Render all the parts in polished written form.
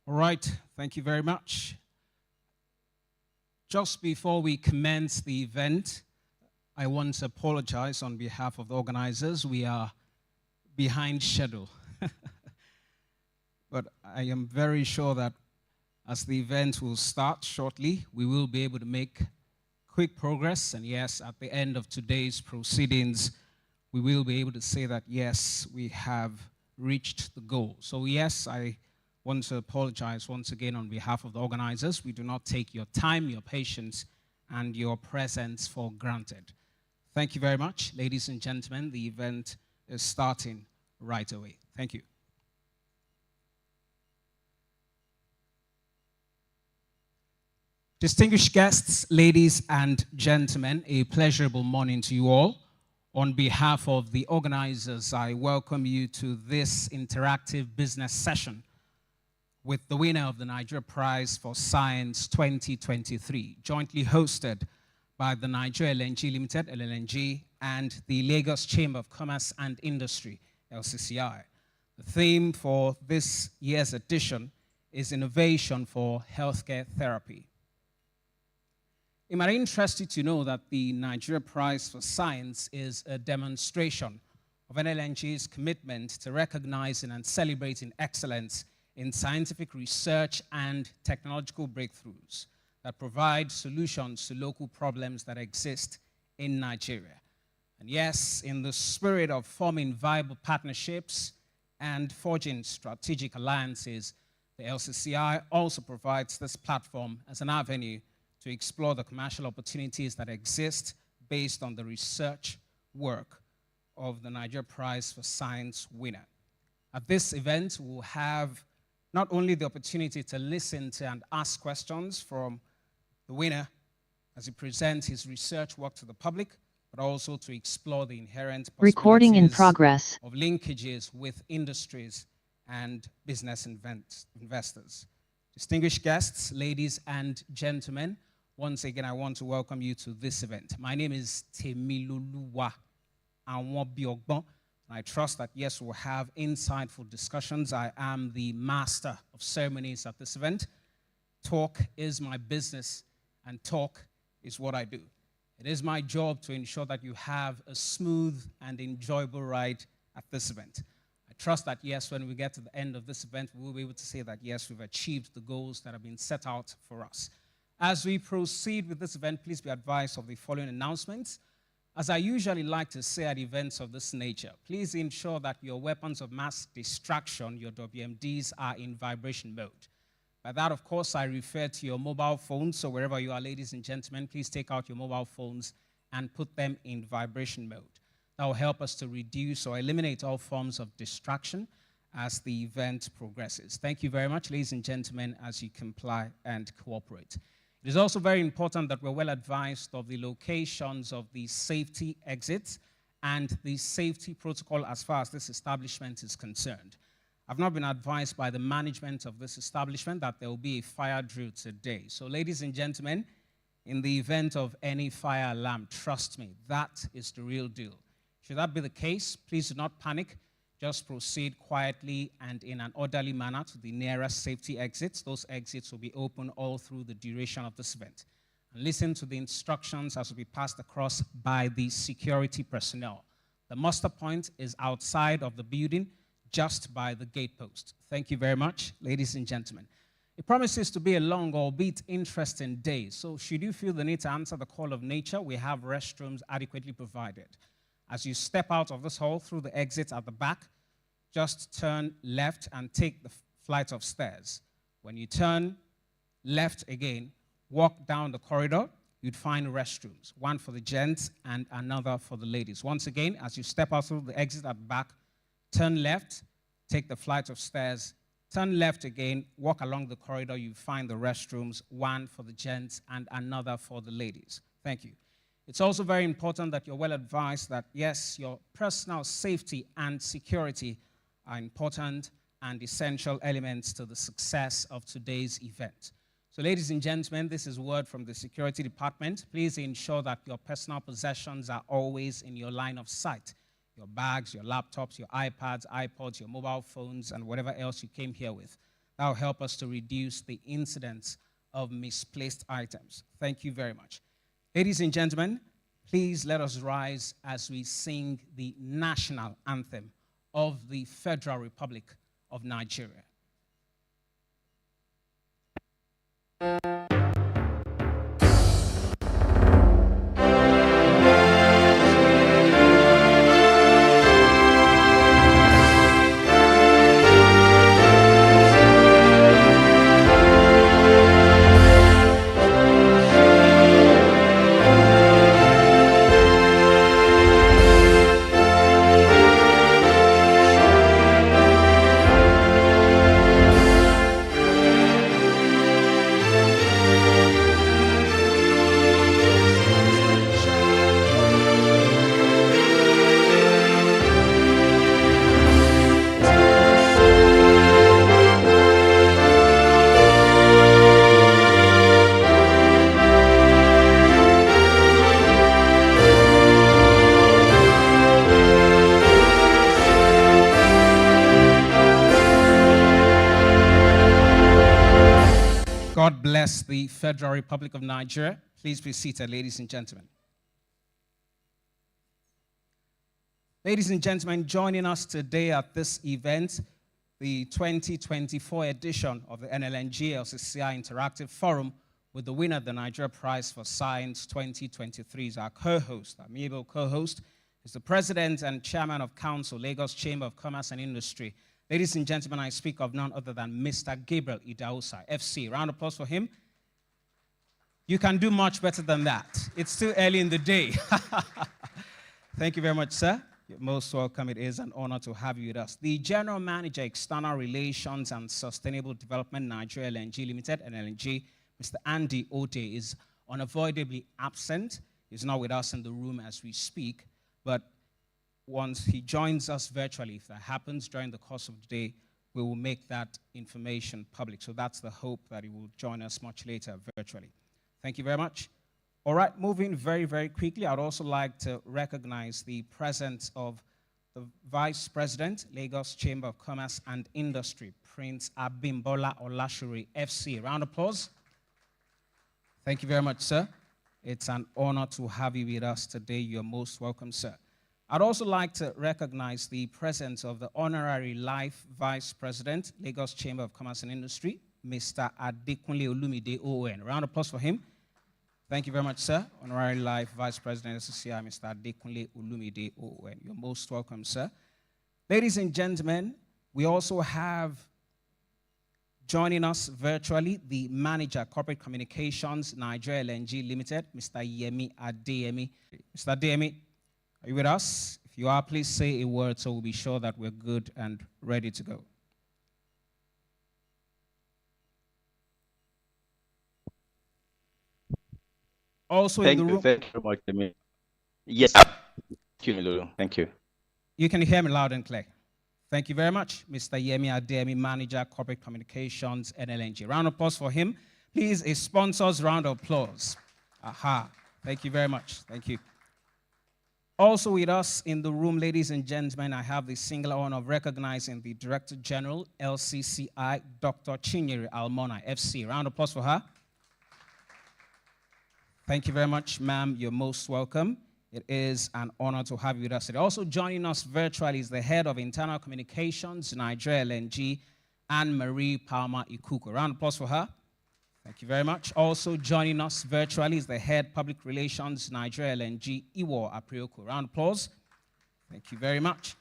All right, thank you very much. Just before we commence the event, I want to apologize on behalf of the organizers. We are behind schedule. But I am very sure that as the event will start shortly, we will be able to make quick progress. And yes, at the end of today's proceedings, we will be able to say that, yes, we have reached the goal. So yes, I want to apologize once again on behalf of the organizers. We do not take your time, your patience, and your presence for granted. Thank you very much, ladies and gentlemen. The event is starting right away. Thank you. Distinguished guests, ladies and gentlemen, a pleasurable morning to you all. On behalf of the organizers, I welcome you to this interactive business session with the winner of the Nigeria Prize for Science 2023, jointly hosted by the Nigeria Nlng-Lcci Limited, Nlng, and the Lagos Chamber of Commerce and Industry, LCCI. The theme for this year's edition is Innovation for Healthcare Therapy. It might interest you to know that the Nigeria Prize for Science is a demonstration of Nlng-Lcci's commitment to recognizing and celebrating excellence in scientific research and technological breakthroughs that provide solutions to local problems that exist in Nigeria. And yes, in the spirit of forming viable partnerships and forging strategic alliances, the LCCI also provides this platform as an avenue to explore the commercial opportunities that exist based on the research work of the Nigeria Prize for Science winner. At this event, we'll have not only the opportunity to listen to and ask questions from the winner as he presents his research work to the public, but also to explore the inherent Recording in progress of linkages with industries and business investors. Distinguished guests, ladies and gentlemen, once again, I want to welcome you to this event. My name is Temiloluwa Anwobiogbo. I trust that, yes, we'll have insightful discussions. I am the master of ceremonies at this event. Talk is my business, and talk is what I do. It is my job to ensure that you have a smooth and enjoyable ride at this event. I trust that, yes, when we get to the end of this event, we will be able to say that, yes, we've achieved the goals that have been set out for us. As we proceed with this event, please be advised of the following announcements. As I usually like to say at events of this nature, please ensure that your weapons of mass distraction, your WMDs, are in vibration mode. By that, of course, I refer to your mobile phones. So wherever you are, ladies and gentlemen, please take out your mobile phones and put them in vibration mode. That will help us to reduce or eliminate all forms of distraction as the event progresses. Thank you very much, ladies and gentlemen, as you comply and cooperate. It is also very important that we're well advised of the locations of the safety exits and the safety protocol as far as this establishment is concerned. I've not been advised by the management of this establishment that there will be a fire drill today. So, ladies and gentlemen, in the event of any fire alarm, trust me, that is the real deal. Should that be the case, please do not panic. Just proceed quietly and in an orderly manner to the nearest safety exits. Those exits will be open all through the duration of this event. And listen to the instructions as will be passed across by the security personnel. The muster point is outside of the building, just by the gate post. Thank you very much, ladies and gentlemen. It promises to be a long, albeit interesting day. So should you feel the need to answer the call of nature, we have restrooms adequately provided. As you step out of this hall through the exit at the back, just turn left and take the flight of stairs. When you turn left again, walk down the corridor, you'd find restrooms, one for the gents and another for the ladies. Once again, as you step out through the exit at the back, turn left, take the flight of stairs, turn left again, walk along the corridor, you find the restrooms, one for the gents and another for the ladies. Thank you. It's also very important that you're well advised that, yes, your personal safety and security are important and essential elements to the success of today's event. So, ladies and gentlemen, this is a word from the security department. Please ensure that your personal possessions are always in your line of sight. Your bags, your laptops, your iPads, iPods, your mobile phones, and whatever else you came here with. That will help us to reduce the incidence of misplaced items. Thank you very much. Ladies and gentlemen, please let us rise as we sing the national anthem of the Federal Republic of Nigeria. God bless the Federal Republic of Nigeria. Please be seated, ladies and gentlemen. Ladies and gentlemen, joining us today at this event, the 2024 edition of the Nlng-Lcci Interactive Forum with the winner of the Nigeria Prize for Science 2023 is our co-host. Our amiable co-host is the President and Chairman of Council, Lagos Chamber of Commerce and Industry. Ladies and gentlemen, I speak of none other than Mr. Gabriel Idahosa, FC. Round of applause for him. You can do much better than that. It's still early in the day. Thank you very much, sir. You're most welcome. It is an honor to have you with us. The General Manager, External Relations and Sustainable Development, Nigeria LNG Limited, NLNG, Mr. Andy Ote, is unavoidably absent. He's not with us in the room as we speak, but once he joins us virtually, if that happens during the course of the day, we will make that information public. So that's the hope, that he will join us much later virtually. Thank you very much. All right, moving very, very quickly, I'd also like to recognize the presence of the Vice President, Lagos Chamber of Commerce and Industry, Prince Abimbola Olashure, FC. Round of applause. Thank you very much, sir. It's an honor to have you with us today. You're most welcome, sir. I'd also like to recognize the presence of the Honorary Life Vice President, Lagos Chamber of Commerce and Industry, Mr. Adekunle Olumide ON. Round of applause for him. Thank you very much, sir. Honorary Life Vice President, SCCI, Mr. Adekunle Olumide ON. You're most welcome, sir. Ladies and gentlemen, we also have joining us virtually the Manager, Corporate Communications, Nigeria LNG Limited, Mr. Yemi Adeyemi. Mr. Adeyemi, are you with us? If you are, please say a word so we'll be sure that we're good and ready to go. Also in the room. Thank you very much. Yes. Thank you, Lulu. Thank you. You can hear me loud and clear. Thank you very much, Mr. Yemi Adeyemi, Manager, Corporate Communications, NLNG. Round of applause for him. Please, a sponsor's round of applause. Aha. Thank you very much. Thank you. Also with us in the room, ladies and gentlemen, I have the singular honor of recognizing the Director General, LCCI, Dr. Chinyere Almona, FC. Round of applause for her. Thank you very much, ma'am. You're most welcome. It is an honor to have you with us today. Also joining us virtually is the Head of Internal Communications, Nigeria LNG, Anne-Marie Palmer Ikuko. Round of applause for her. Thank you very much. Also joining us virtually is the Head Public Relations, Nigeria LNG, Iwo Aprioko. Round of applause. Thank you very much.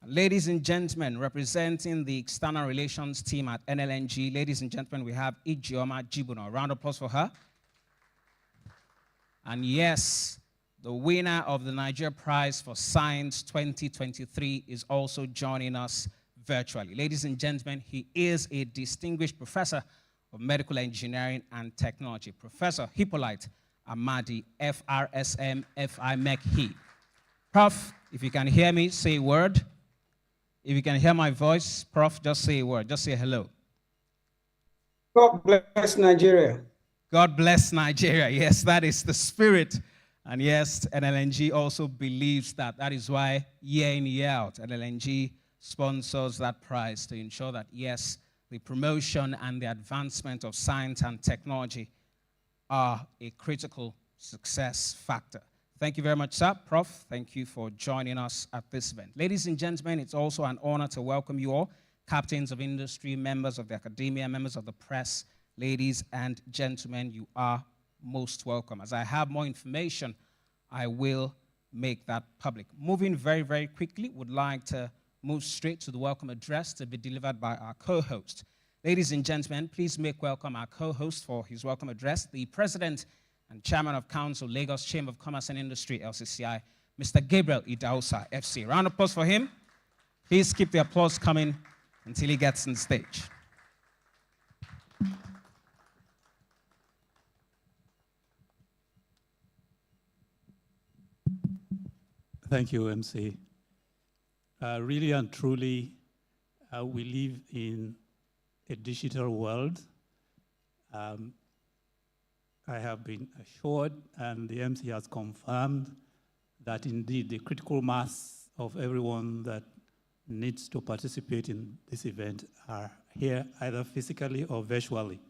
And ladies and gentlemen, representing the External Relations team at NLNG, ladies and gentlemen, we have Ijeoma Jibuno. Round of applause for her. And yes, the winner of the Nigeria Prize for Science 2023 is also joining us virtually. Ladies and gentlemen, he is a distinguished professor of Medical Engineering and Technology, Professor Hippolyte Amadi, FRSM, FIMEC. Prof, if you can hear me, say a word. If you can hear my voice, Prof, just say a word. Just say hello. God bless Nigeria. God bless Nigeria. Yes, that is the spirit. And yes, NLNG also believes that. That is why year in, year out, NLNG sponsors that prize to ensure that, yes, the promotion and the advancement of science and technology are a critical success factor. Thank you very much, sir. Prof, thank you for joining us at this event. Ladies and gentlemen, it's also an honor to welcome you all, captains of industry, members of the academia, members of the press. Ladies and gentlemen, you are most welcome. As I have more information, I will make that public. Moving very, very quickly, would like to move straight to the welcome address to be delivered by our co-host. Ladies and gentlemen, please make welcome our co-host for his welcome address, the President and Chairman of Council, Lagos Chamber of Commerce and Industry, LCCI, Mr. Gabriel Idahosa, FC. Round of applause for him. Please keep the applause coming until he gets on stage. Thank you, MC. Really and truly, we live in a digital world. I have been assured, and the MC has confirmed, that indeed the critical mass of everyone that needs to participate in this event are here, either physically or virtually.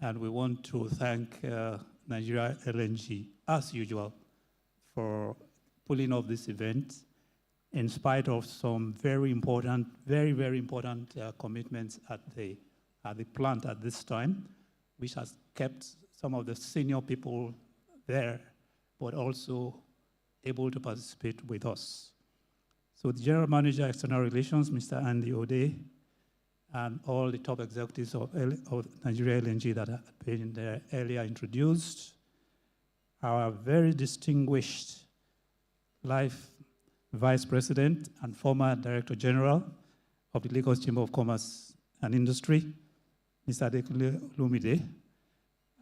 And we want to thank Nlng-Lcci, as usual, for pulling off this event, in spite of some very important, very important commitments at the plant at this time, which has kept some of the senior people there, but also able to participate with us. So the General Manager, External Relations, Mr. Andy Ode, and all the top executives of Nlng-Lcci that have been there earlier introduced, our very distinguished Life Vice President and former Director General of the Lagos Chamber of Commerce and Industry, Mr. Adekunle Olumide,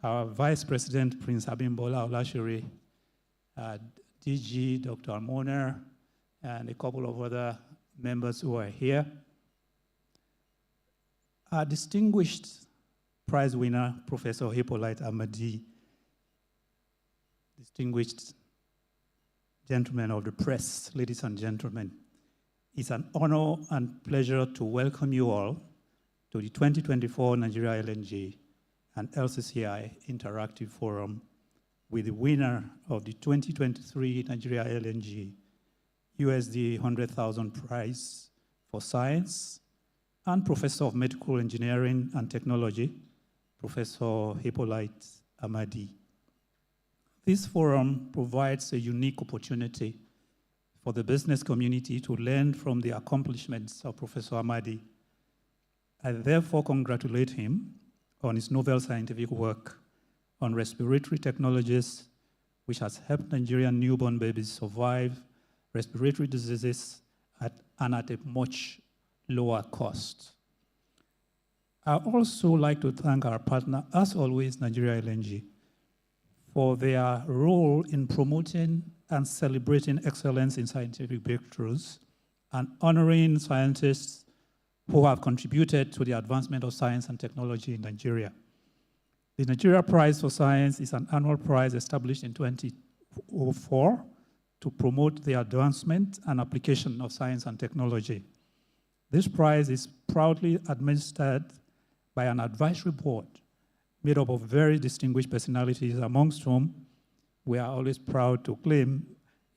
our Vice President, Prince Abimbola Olashere, DG, Dr. Almoner, and a couple of other members who are here. Our distinguished prize winner, Professor Hippolyte Amadi, distinguished gentlemen of the press, ladies and gentlemen, it's an honor and pleasure to welcome you all to the 2024 Nlng-Lcci and LCCI Interactive Forum with the winner of the 2023 Nlng-Lcci USD 100,000 prize for science and Professor of Medical Engineering and Technology, Professor Hippolyte Amadi. This forum provides a unique opportunity for the business community to learn from the accomplishments of Professor Amadi. I therefore congratulate him on his novel scientific work on respiratory technologies, which has helped Nigerian newborn babies survive respiratory diseases at a much lower cost. I also like to thank our partner, as always, Nlng-Lcci, for their role in promoting and celebrating excellence in scientific breakthroughs and honoring scientists who have contributed to the advancement of science and technology in Nigeria. The Nigeria Prize for Science is an annual prize established in 2004 to promote the advancement and application of science and technology. This prize is proudly administered by an advisory board made up of very distinguished personalities, amongst whom we are always proud to claim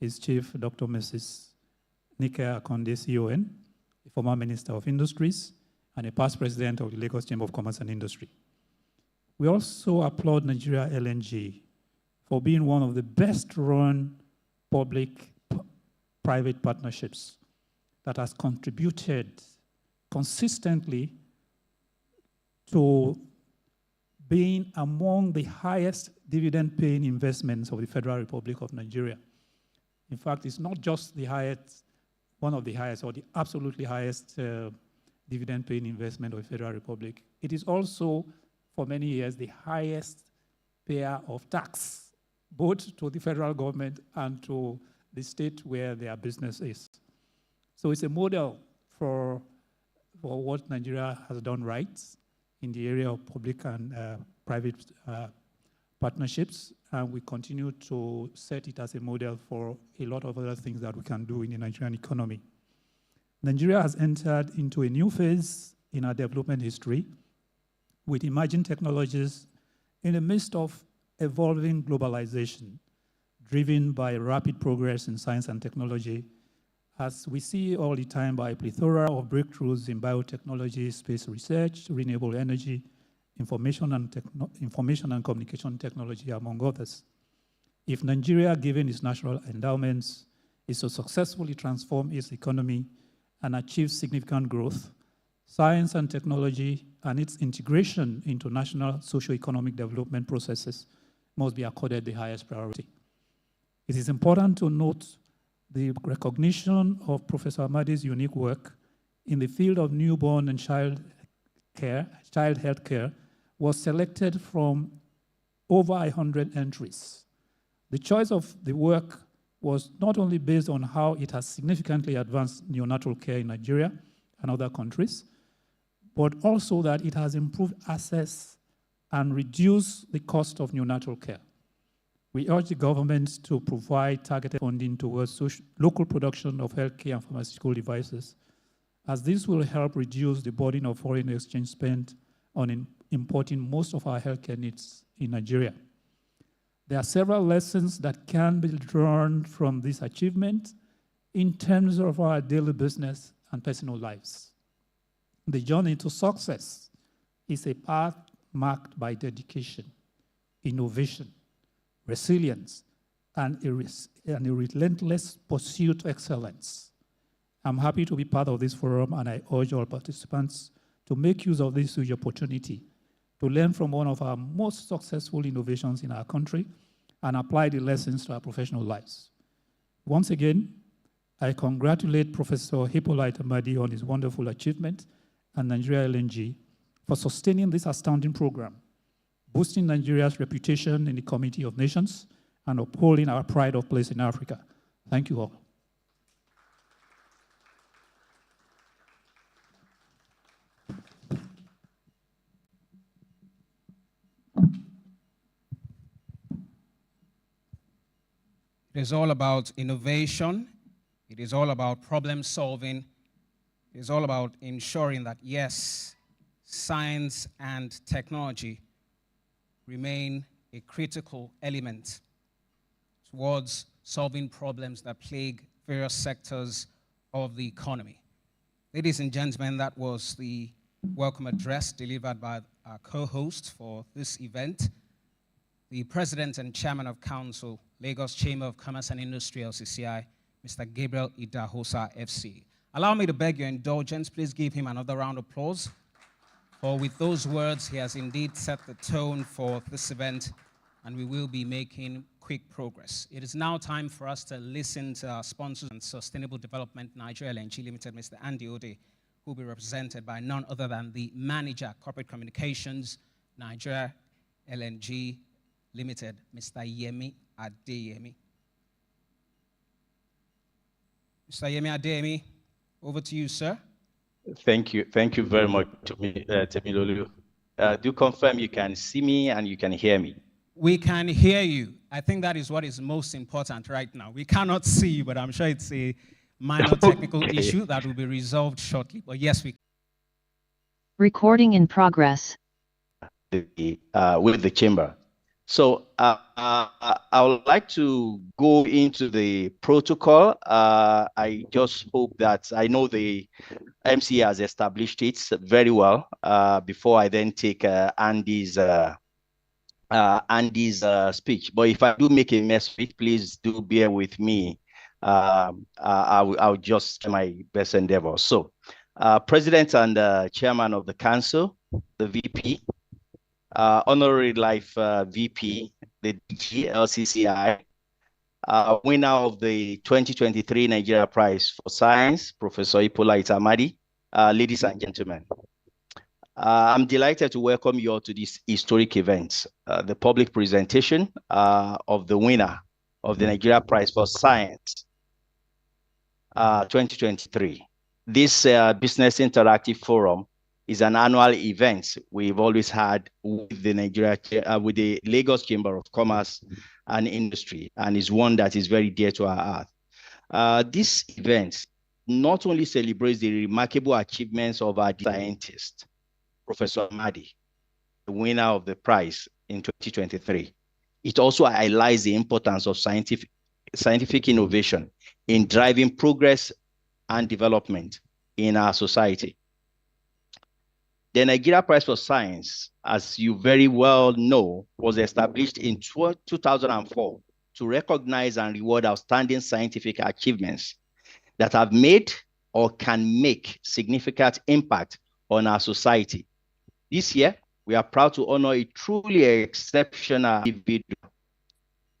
is Chief Dr. Mrs. Nike Akonde CON, the former Minister of Industries and a past president of the Lagos Chamber of Commerce and Industry. We also applaud Nlng-Lcci for being one of the best-run public-private partnerships that has contributed consistently to being among the highest dividend-paying investments of the Federal Republic of Nigeria. In fact, it's not just the highest, one of the highest, or the absolutely highest dividend-paying investment of the Federal Republic. It is also, for many years, the highest payer of tax, both to the federal government and to the state where their business is. So it's a model for what Nigeria has done right in the area of public and private partnerships, and we continue to set it as a model for a lot of other things that we can do in the Nigerian economy. Nigeria has entered into a new phase in our development history, with emerging technologies in the midst of evolving globalization, driven by rapid progress in science and technology, as we see all the time by a plethora of breakthroughs in biotechnology, space research, renewable energy, information and communication technology, among others. If Nigeria, given its natural endowments, is to successfully transform its economy and achieve significant growth, science and technology and its integration into national socio-economic development processes must be accorded the highest priority. It is important to note the recognition of Professor Amadi's unique work in the field of newborn and child health care was selected from over 100 entries. The choice of the work was not only based on how it has significantly advanced neonatal care in Nigeria and other countries, but also that it has improved access and reduced the cost of neonatal care. We urge the government to provide targeted funding towards local production of healthcare and pharmaceutical devices, as this will help reduce the burden of foreign exchange spent on importing most of our healthcare needs in Nigeria. There are several lessons that can be drawn from this achievement in terms of our daily business and personal lives. The journey to success is a path marked by dedication, innovation, resilience, and a relentless pursuit of excellence. I'm happy to be part of this forum, and I urge all participants to make use of this huge opportunity to learn from one of our most successful innovations in our country and apply the lessons to our professional lives. Once again, I congratulate Professor Hippolyte Amadi on his wonderful achievement and Nigeria LNG for sustaining this astounding program, boosting Nigeria's reputation in the Community of Nations, and upholding our pride of place in Africa. Thank you all. It is all about innovation. It is all about problem solving. It is all about ensuring that, yes, science and technology remain a critical element towards solving problems that plague various sectors of the economy. Ladies and gentlemen, that was the welcome address delivered by our co-host for this event, the President and Chairman of Council, Lagos Chamber of Commerce and Industry, LCCI, Mr. Gabriel Idahosa, FC. Allow me to beg your indulgence. Please give him another round of applause. For with those words, he has indeed set the tone for this event, and we will be making quick progress. It is now time for us to listen to our sponsors and Sustainable Development Nigeria LNG Limited, Mr. Andy Ode, who will be represented by none other than the Manager, Corporate Communications, Nigeria LNG Limited, Mr. Yemi Adeyemi. Mr. Yemi Adeyemi, over to you, sir. Thank you very much, Temilolu. Do confirm you can see me and you can hear me. We can hear you. I think that is what is most important right now. We cannot see you, but I'm sure it's a minor technical issue that will be resolved shortly. But yes, we. Recording in progress. With the chamber. So I would like to go into the protocol. I just hope that I know the MC has established it very well before I then take Andy's speech. But if I do make a mess of it, please do bear with me. I'll just try my best endeavor. So, President and Chairman of the Council, the VP, Honorary Life VP, the DG, LCCI, winner of the 2023 Nigeria Prize for Science, Professor Hippolyte Amadi, ladies and gentlemen. I'm delighted to welcome you all to this historic event, the public presentation of the winner of the Nigeria Prize for Science 2023. This Business Interactive Forum is an annual event we've always had with the with the Lagos Chamber of Commerce and Industry, and is one that is very dear to our heart. This event not only celebrates the remarkable achievements of our scientist, Professor Amadi, the winner of the prize in 2023, it also highlights the importance of scientific innovation in driving progress and development in our society. The Nigeria Prize for Science, as you very well know, was established in 2004 to recognize and reward outstanding scientific achievements that have made or can make significant impact on our society. This year, we are proud to honor a truly exceptional individual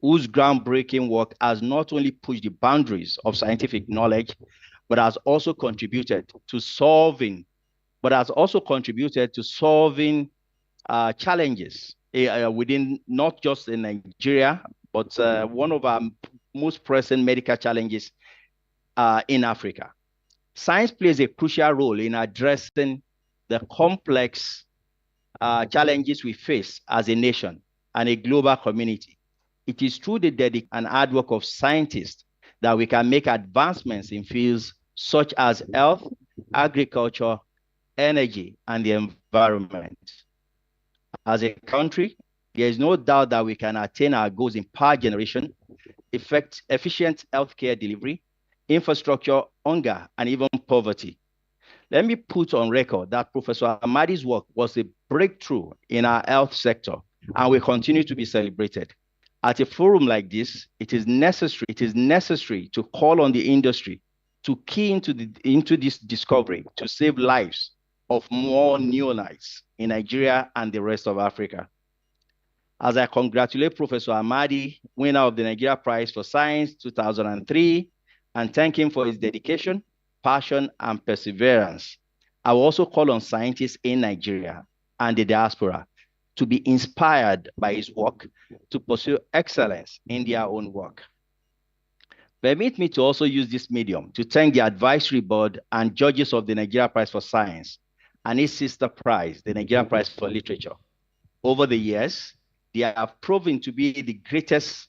whose groundbreaking work has not only pushed the boundaries of scientific knowledge, but has also contributed to solving challenges within not just in Nigeria, but one of our most pressing medical challenges in Africa. Science plays a crucial role in addressing the complex challenges we face as a nation and a global community. It is through the dedication and hard work of scientists that we can make advancements in fields such as health, agriculture, energy, and the environment. As a country, there is no doubt that we can attain our goals in power generation, efficient healthcare delivery, infrastructure, hunger, and even poverty. Let me put on record that Professor Amadi's work was a breakthrough in our health sector and will continue to be celebrated. At a forum like this, it is necessary to call on the industry to key into this discovery to save lives of more neonates in Nigeria and the rest of Africa. As I congratulate Professor Amadi, winner of the Nigeria Prize for Science 2003, and thank him for his dedication, passion, and perseverance, I will also call on scientists in Nigeria and the diaspora to be inspired by his work to pursue excellence in their own work. Permit me to also use this medium to thank the advisory board and judges of the Nigeria Prize for Science and its sister prize, the Nigeria Prize for Literature. Over the years, they have proven to be the greatest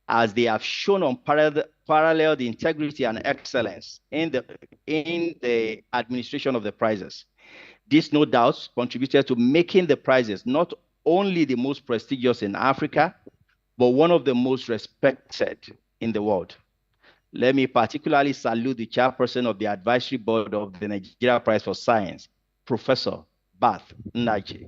as they have shown unparalleled integrity and excellence in the administration of the prizes. This, no doubt, contributed to making the prizes not only the most prestigious in Africa, but one of the most respected in the world. Let me particularly salute the chairperson of the advisory board of the Nigeria Prize for Science, Professor Nlng-Lcci,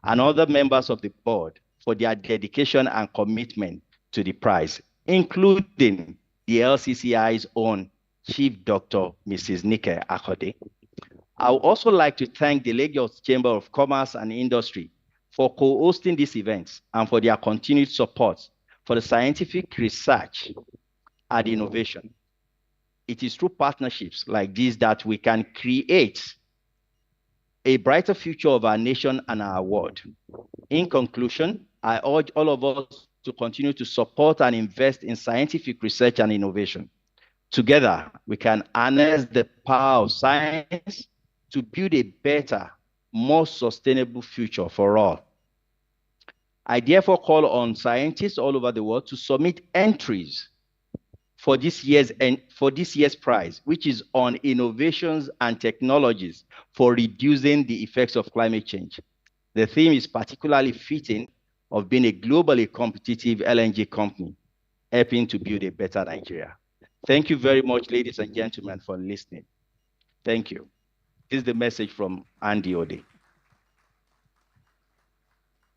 and other members of the board for their dedication and commitment to the prize, including the LCCI's own Chief Dr. Mrs. Nike Akode. I would also like to thank the Lagos Chamber of Commerce and Industry for co-hosting these events and for their continued support for the scientific research and innovation. It is through partnerships like these that we can create a brighter future of our nation and our world. In conclusion, I urge all of us to continue to support and invest in scientific research and innovation. Together, we can harness the power of science to build a better, more sustainable future for all. I therefore call on scientists all over the world to submit entries for this year's prize, which is on innovations and technologies for reducing the effects of climate change. The theme is particularly fitting of being a globally competitive LNG company, helping to build a better Nigeria. Thank you very much, ladies and gentlemen, for listening. Thank you. This is the message from Andy Ode.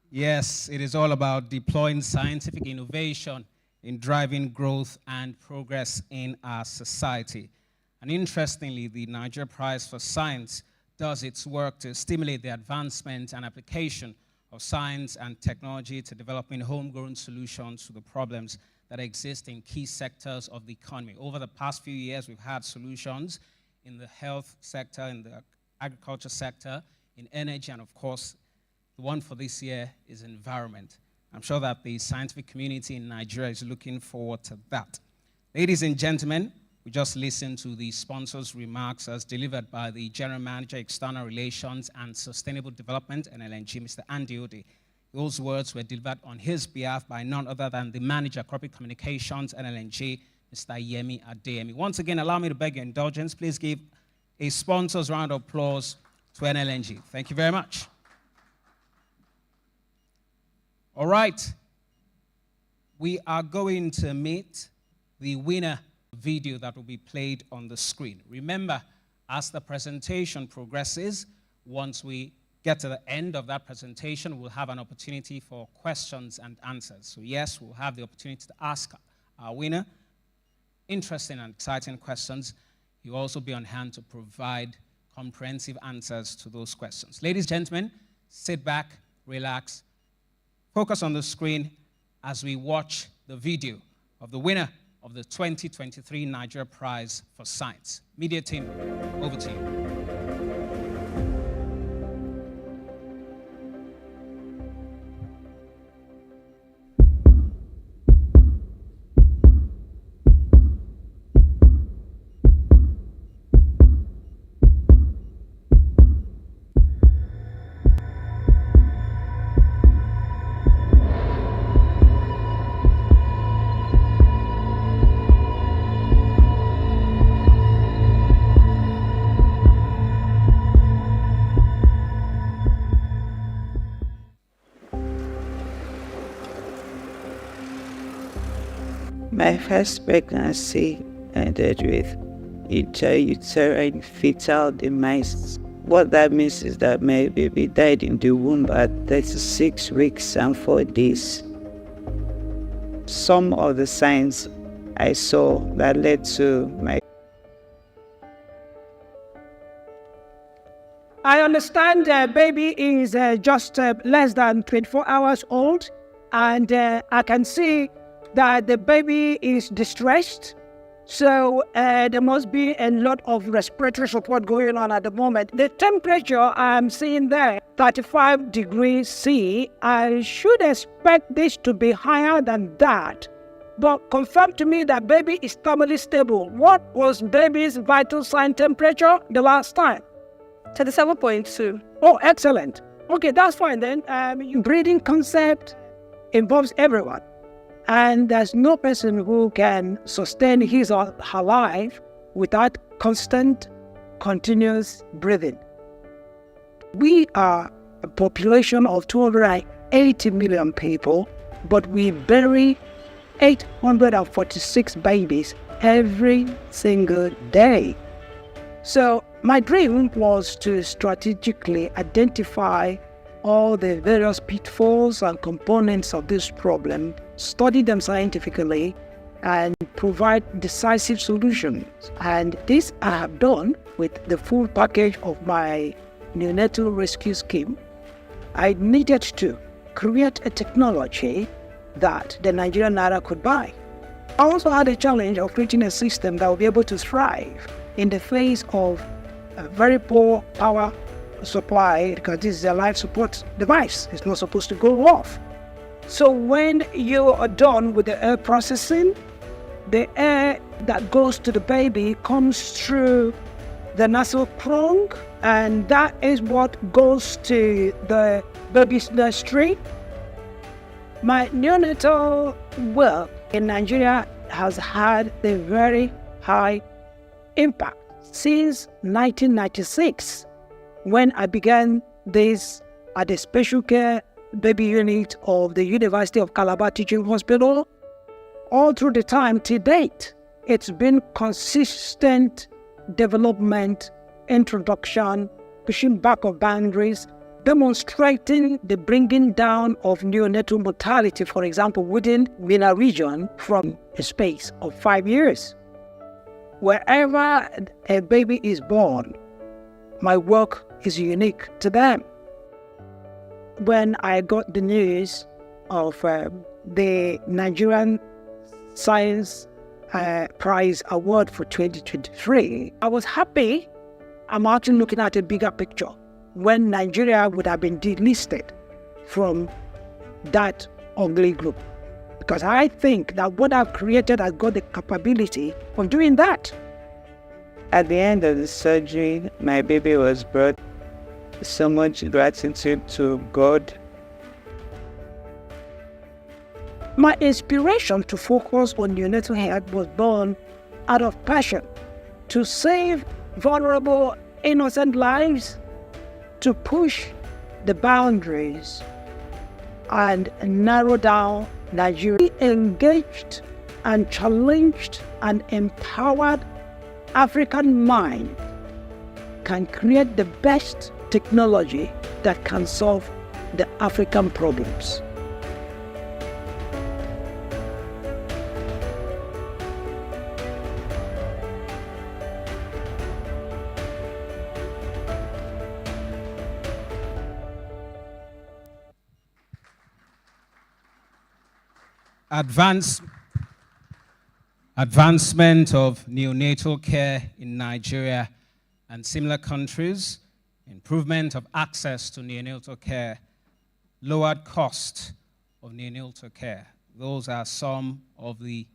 Yes, it is all about deploying scientific innovation in driving growth and progress in our society. And interestingly, the Nigeria Prize for Science does its work to stimulate the advancement and application of science and technology to developing homegrown solutions to the problems that exist in key sectors of the economy. Over the past few years, we've had solutions in the health sector, in the agriculture sector, in energy, and of course, the one for this year is environment. I'm sure that the scientific community in Nigeria is looking forward to that. Ladies and gentlemen, we just listened to the sponsor's remarks as delivered by the General Manager, External Relations and Sustainable Development, Nlng-Lcci, Mr. Andy Ode. Those words were delivered on his behalf by none other than the Manager, Corporate Communications, Nlng-Lcci, Mr. Yemi Adeyemi. Once again, allow me to beg your indulgence. Please give a sponsor's round of applause to Nlng. Thank you very much. All right. We are going to meet the winner video that will be played on the screen. Remember, as the presentation progresses, once we get to the end of that presentation, we'll have an opportunity for questions and answers. So yes, we'll have the opportunity to ask our winner interesting and exciting questions. He'll also be on hand to provide comprehensive answers to those questions. Ladies and gentlemen, sit back, relax, focus on the screen as we watch the video of the winner of the 2023 Nigeria Prize for Science. Media team, over to you. My first pregnancy ended with intrauterine fetal demise. What that means is that my baby died in the womb at 36 weeks and 4 days. Some of the signs I saw that led to my... I understand the baby is just less than 24 hours old, and I can see that the baby is distressed. So there must be a lot of respiratory support going on at the moment. The temperature I'm seeing there, 35 degrees C, I should expect this to be higher than that. But confirm to me that baby is thermally stable. What was baby's vital sign temperature the last time? 37.2. Oh, excellent. Okay, that's fine then. Breathing concept involves everyone. And there's no person who can sustain his or her life without constant, continuous breathing. We are a population of 280 million people, but we bury 846 babies every single day. So my dream was to strategically identify all the various pitfalls and components of this problem, study them scientifically, and provide decisive solutions. And this I have done with the full package of my neonatal rescue scheme. I needed to create a technology that the Nigerian Naira could buy. I also had a challenge of creating a system that would be able to thrive in the face of a very poor power supply, because this is a life support device. It's not supposed to go off. So when you are done with the air processing, the air that goes to the baby comes through the nasal prong, and that is what goes to the baby's nursery. My neonatal work in Nigeria has had a very high impact since 1996. When I began this at the special care baby unit of the University of Calabar Teaching Hospital, all through the time to date, it's been consistent development, introduction, pushing back of boundaries, demonstrating the bringing down of neonatal mortality, for example, within MENA region from a space of 5 years. Wherever a baby is born, my work is unique to them. When I got the news of the Nigerian Science Prize Award for 2023, I was happy. I'm actually looking at a bigger picture when Nigeria would have been delisted from that ugly group. Because I think that what I've created has got the capability of doing that. At the end of the surgery, my baby was brought. So much gratitude to God. My inspiration to focus on neonatal health was born out of passion to save vulnerable, innocent lives, to push the boundaries and narrow down Nigeria. Engaged and challenged and empowered African mind can create the best technology that can solve the African problems. Advancement of neonatal care in Nigeria and similar countries, improvement of access to neonatal care, lowered cost of neonatal care. Those are some of the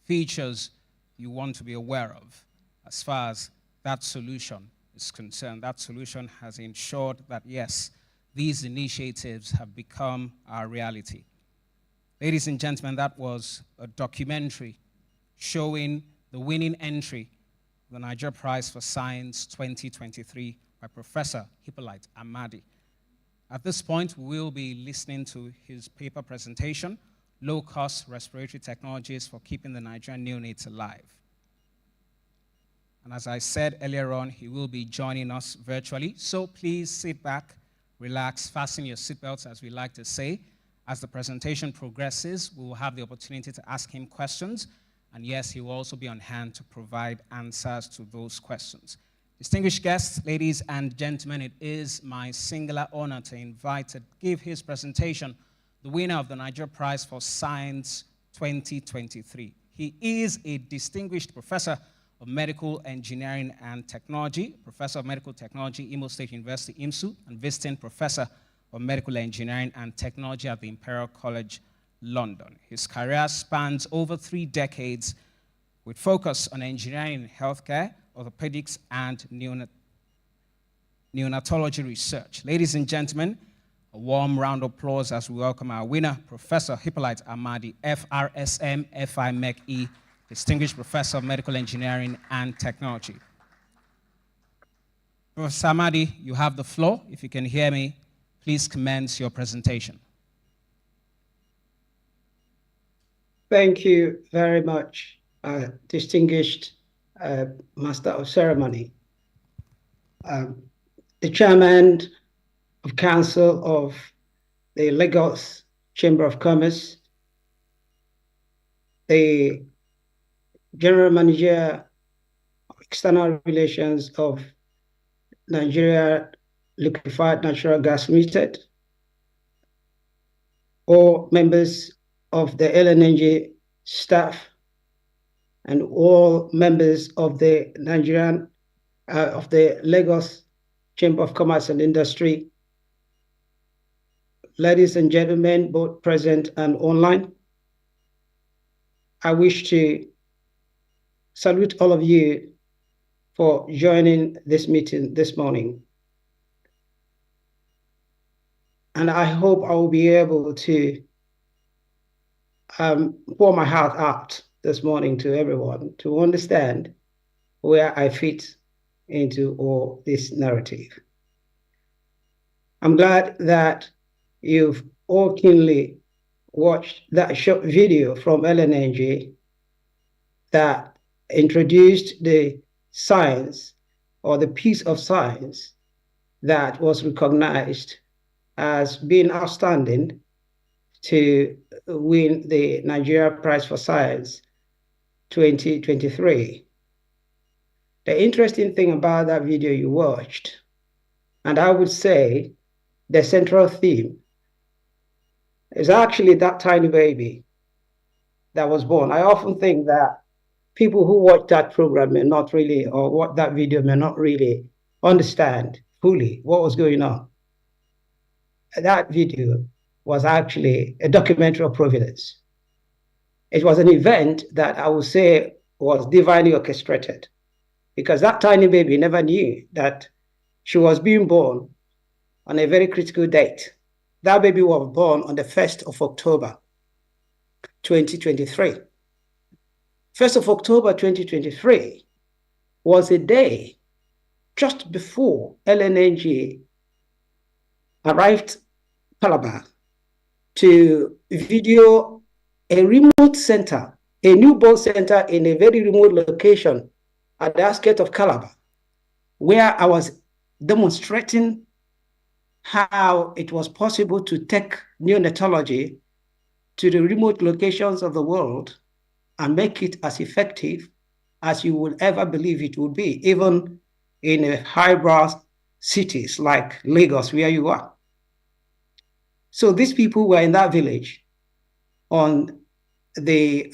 features you want to be aware of as far as that solution is concerned. That solution has ensured that, yes, these initiatives have become our reality. Ladies and gentlemen, that was a documentary showing the winning entry of the Nigeria Prize for Science 2023 by Professor Hippolyte Amadi. At this point, we will be listening to his paper presentation, Low-Cost Respiratory Technologies for Keeping the Nigerian Neonates Alive. And as I said earlier on, he will be joining us virtually. So please sit back, relax, fasten your seatbelts, as we like to say. As the presentation progresses, we will have the opportunity to ask him questions. And yes, he will also be on hand to provide answers to those questions. Distinguished guests, ladies and gentlemen, it is my singular honor to invite to give his presentation the winner of the Nigeria Prize for Science 2023. He is a distinguished professor of medical engineering and technology, professor of medical technology, Imo State University, IMSU, and visiting professor of medical engineering and technology at the Imperial College, London. His career spans over 3 decades with focus on engineering in healthcare, orthopedics, and neonatology research. Ladies and gentlemen, a warm round of applause as we welcome our winner, Professor Hippolyte Amadi, FRSM, FI MEC-E, Distinguished Professor of Medical Engineering and Technology. Professor Amadi, you have the floor. If you can hear me, please commence your presentation. Thank you very much, distinguished Master of Ceremony. The Chairman of Council of the Lagos Chamber of Commerce, the General Manager of External Relations of Nigeria Liquefied Natural Gas Limited, all members of the Nlng staff, and all members of the Lagos Chamber of Commerce and Industry, ladies and gentlemen, both present and online. I wish to salute all of you for joining this meeting this morning. And I hope I will be able to pour my heart out this morning to everyone to understand where I fit into all this narrative. I'm glad that you've all keenly watched that short video from Nlng that introduced the science, or the piece of science, that was recognized as being outstanding to win the Nigeria Prize for Science 2023. The interesting thing about that video you watched, and I would say the central theme, is actually that tiny baby that was born. I often think that people who watch that program may not really, or watch that video may not really understand fully what was going on. That video was actually a documentary of providence. It was an event that I would say was divinely orchestrated, because that tiny baby never knew that she was being born on a very critical date. That baby was born on the 1st of October, 2023. 1st of October 2023 was a day just before Nlng arrived Calabar to video a remote center, a newborn center in a very remote location at the outskirts of Calabar, where I was demonstrating how it was possible to take neonatology to the remote locations of the world and make it as effective as you would ever believe it would be, even in a highbrow cities like Lagos, where you are. So these people were in that village on the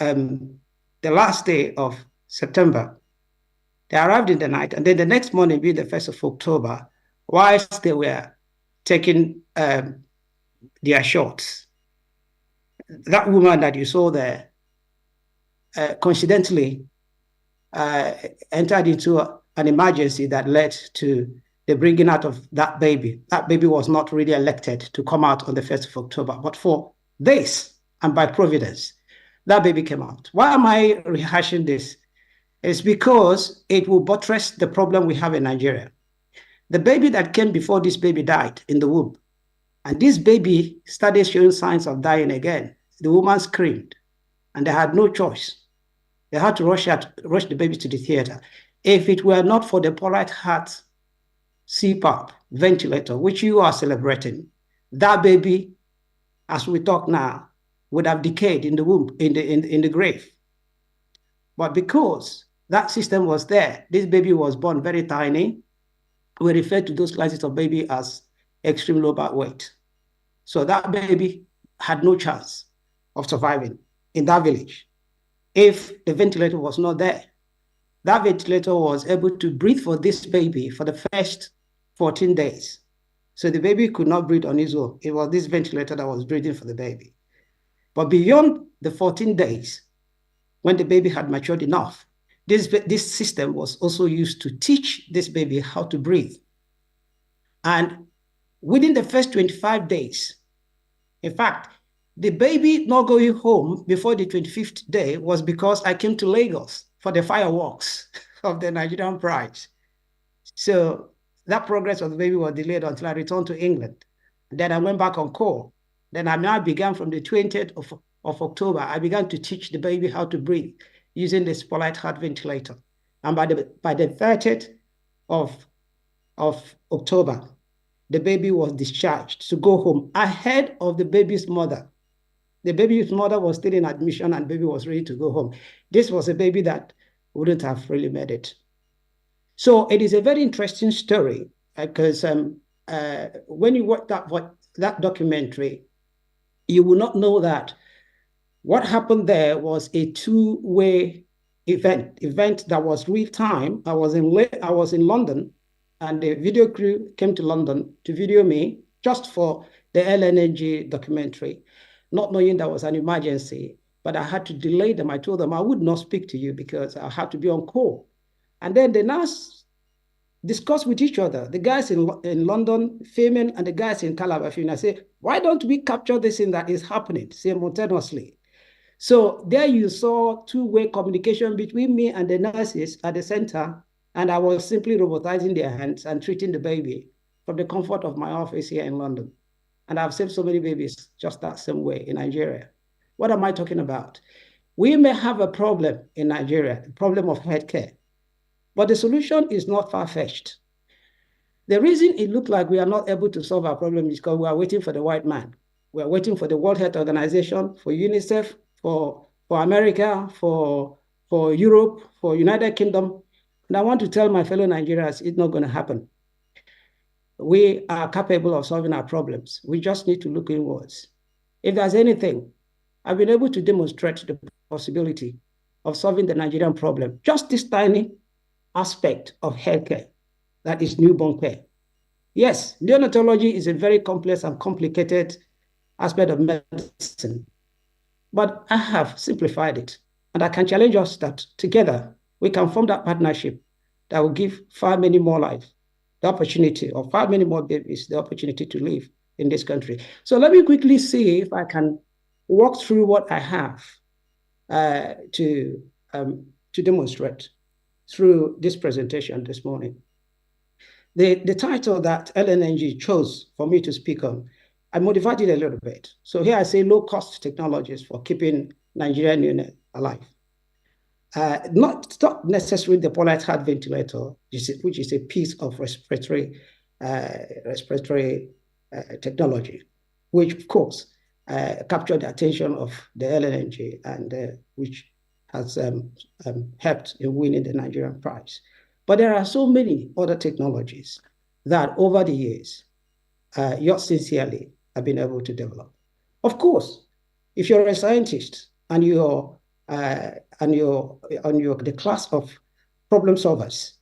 last day of September. They arrived in the night, and then the next morning, being the 1st of October, whilst they were taking their shots, that woman that you saw there coincidentally entered into an emergency that led to the bringing out of that baby. That baby was not really elected to come out on the 1st of October, but for this and by providence, that baby came out. Why am I rehashing this? It's because it will buttress the problem we have in Nigeria. The baby that came before this baby died in the womb, and this baby started showing signs of dying again. The woman screamed, and they had no choice. They had to rush the baby to the theater. If it were not for the polite heart CPAP ventilator, which you are celebrating, that baby, as we talk now, would have decayed in the womb, in the grave. But because that system was there, this baby was born very tiny. We refer to those classes of baby as extreme low birth weight. So that baby had no chance of surviving in that village if the ventilator was not there. That ventilator was able to breathe for this baby for the first 14 days. So the baby could not breathe on his own. It was this ventilator that was breathing for the baby. But beyond the 14 days, when the baby had matured enough, this system was also used to teach this baby how to breathe. And within the first 25 days, in fact, the baby not going home before the 25th day was because I came to Lagos for the fireworks of the Nigerian Pride. So that progress of the baby was delayed until I returned to England. Then I went back on call. Then I now began from the 20th of October, I began to teach the baby how to breathe using this polite heart ventilator. And by the 30th of October, the baby was discharged to go home ahead of the baby's mother. The baby's mother was still in admission and the baby was ready to go home. This was a baby that wouldn't have really made it. So it is a very interesting story because when you watch that documentary, you will not know that what happened there was a two-way event that was real time. I was in London, and the video crew came to London to video me just for the Nlng documentary, not knowing there was an emergency, but I had to delay them. I told them I would not speak to you because I had to be on call. And then the nurse discussed with each other, the guys in London filming and the guys in Calabar filming. I say, why don't we capture this thing that is happening simultaneously? So there you saw two-way communication between me and the nurses at the center, and I was simply robotizing their hands and treating the baby from the comfort of my office here in London. And I've saved so many babies just that same way in Nigeria. What am I talking about? We may have a problem in Nigeria, the problem of healthcare, but the solution is not far-fetched. The reason it looked like we are not able to solve our problem is because we are waiting for the white man. We are waiting for the World Health Organization, for UNICEF, for America, for Europe, for United Kingdom. And I want to tell my fellow Nigerians, it's not going to happen. We are capable of solving our problems. We just need to look inwards. If there's anything, I've been able to demonstrate the possibility of solving the Nigerian problem, just this tiny aspect of healthcare, that is newborn care. Yes, neonatology is a very complex and complicated aspect of medicine, but I have simplified it, and I can challenge us that together we can form that partnership that will give far many more lives the opportunity, or far many more babies the opportunity to live in this country. So let me quickly see if I can walk through what I have to demonstrate through this presentation this morning. The title that LNNG chose for me to speak on, I modified it a little bit. So here I say low-cost technologies for keeping Nigerian unit alive. Not necessarily the pulmonary heart ventilator, which is a piece of respiratory technology, which of course captured the attention of the LNNG and which has helped in winning the Nigerian prize. But there are so many other technologies that over the years, yours sincerely have been able to develop. Of course, if you're a scientist and you're the class of problem solvers,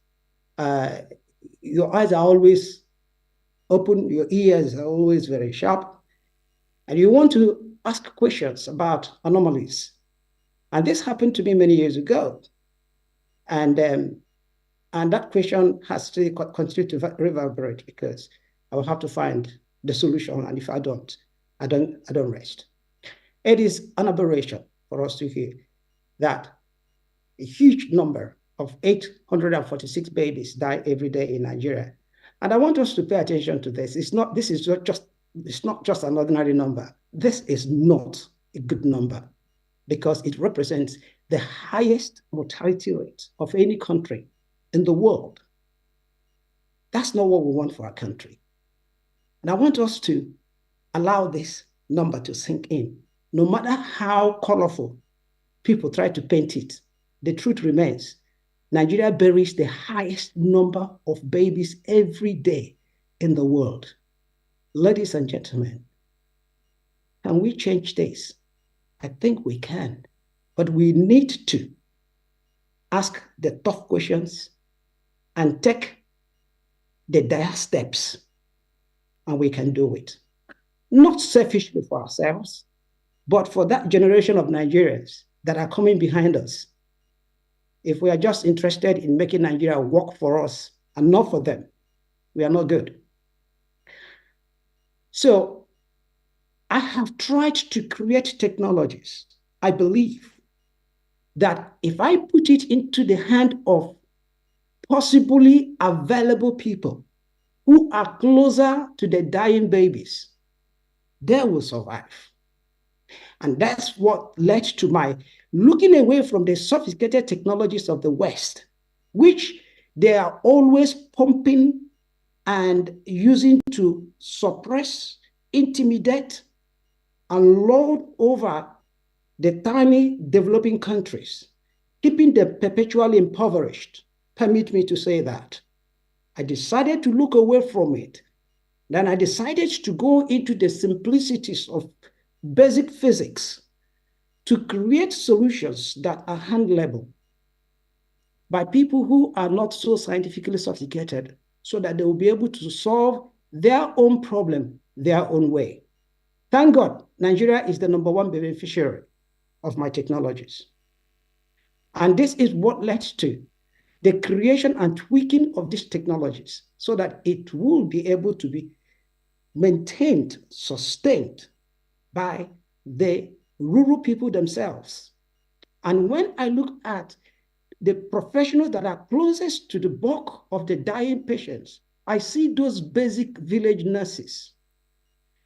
your eyes are always open, your ears are always very sharp, and you want to ask questions about anomalies. And this happened to me many years ago. And that question has to continue to reverberate because I will have to find the solution. And if I don't rest. It is an aberration for us to hear that a huge number of 846 babies die every day in Nigeria. And I want us to pay attention to this. It's not just an ordinary number. This is not a good number because it represents the highest mortality rate of any country in the world. That's not what we want for our country. And I want us to allow this number to sink in. No matter how colorful people try to paint it, the truth remains. Nigeria buries the highest number of babies every day in the world. Ladies and gentlemen, can we change this? I think we can, but we need to ask the tough questions and take the dire steps, and we can do it. Not selfishly for ourselves, but for that generation of Nigerians that are coming behind us. If we are just interested in making Nigeria work for us and not for them, we are not good. So I have tried to create technologies. I believe that if I put it into the hand of possibly available people who are closer to the dying babies, they will survive. And that's what led to my looking away from the sophisticated technologies of the West, which they are always pumping and using to suppress, intimidate, and lord over the tiny developing countries, keeping them perpetually impoverished. Permit me to say that. I decided to look away from it. Then I decided to go into the simplicities of basic physics to create solutions that are handleable by people who are not so scientifically sophisticated so that they will be able to solve their own problem their own way. Thank God, Nigeria is the #1 beneficiary of my technologies. And this is what led to the creation and tweaking of these technologies so that it will be able to be maintained, sustained by the rural people themselves. And when I look at the professionals that are closest to the bulk of the dying patients, I see those basic village nurses.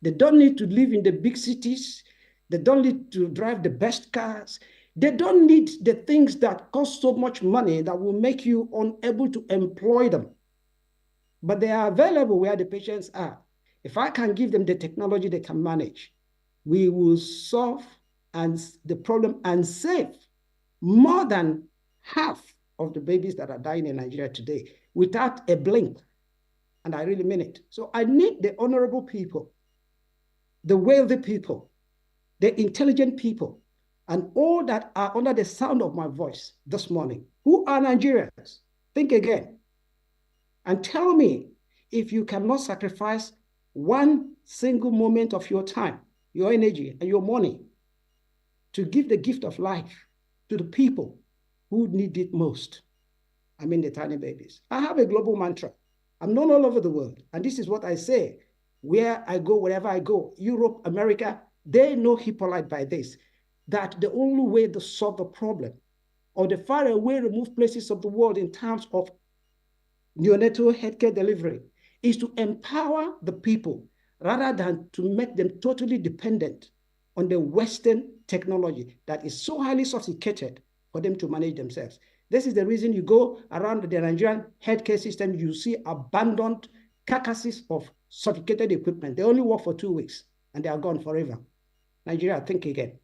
They don't need to live in the big cities. They don't need to drive the best cars. They don't need the things that cost so much money that will make you unable to employ them. But they are available where the patients are. If I can give them the technology they can manage, we will solve the problem and save more than half of the babies that are dying in Nigeria today without a blink. And I really mean it. So I need the honorable people, the wealthy people, the intelligent people, and all that are under the sound of my voice this morning, who are Nigerians. Think again and tell me if you cannot sacrifice one single moment of your time, your energy, and your money to give the gift of life to the people who need it most. I mean the tiny babies. I have a global mantra. I'm known all over the world. And this is what I say, where I go, wherever I go, Europe, America, They know Hippolyte by this, that the only way to solve the problem or the far away removed places of the world in terms of neonatal healthcare delivery is to empower the people rather than to make them totally dependent on the Western technology that is so highly sophisticated for them to manage themselves. This is the reason you go around the Nigerian healthcare system, you see abandoned carcasses of sophisticated equipment. They only work for 2 weeks and they are gone forever. Nigeria, think again.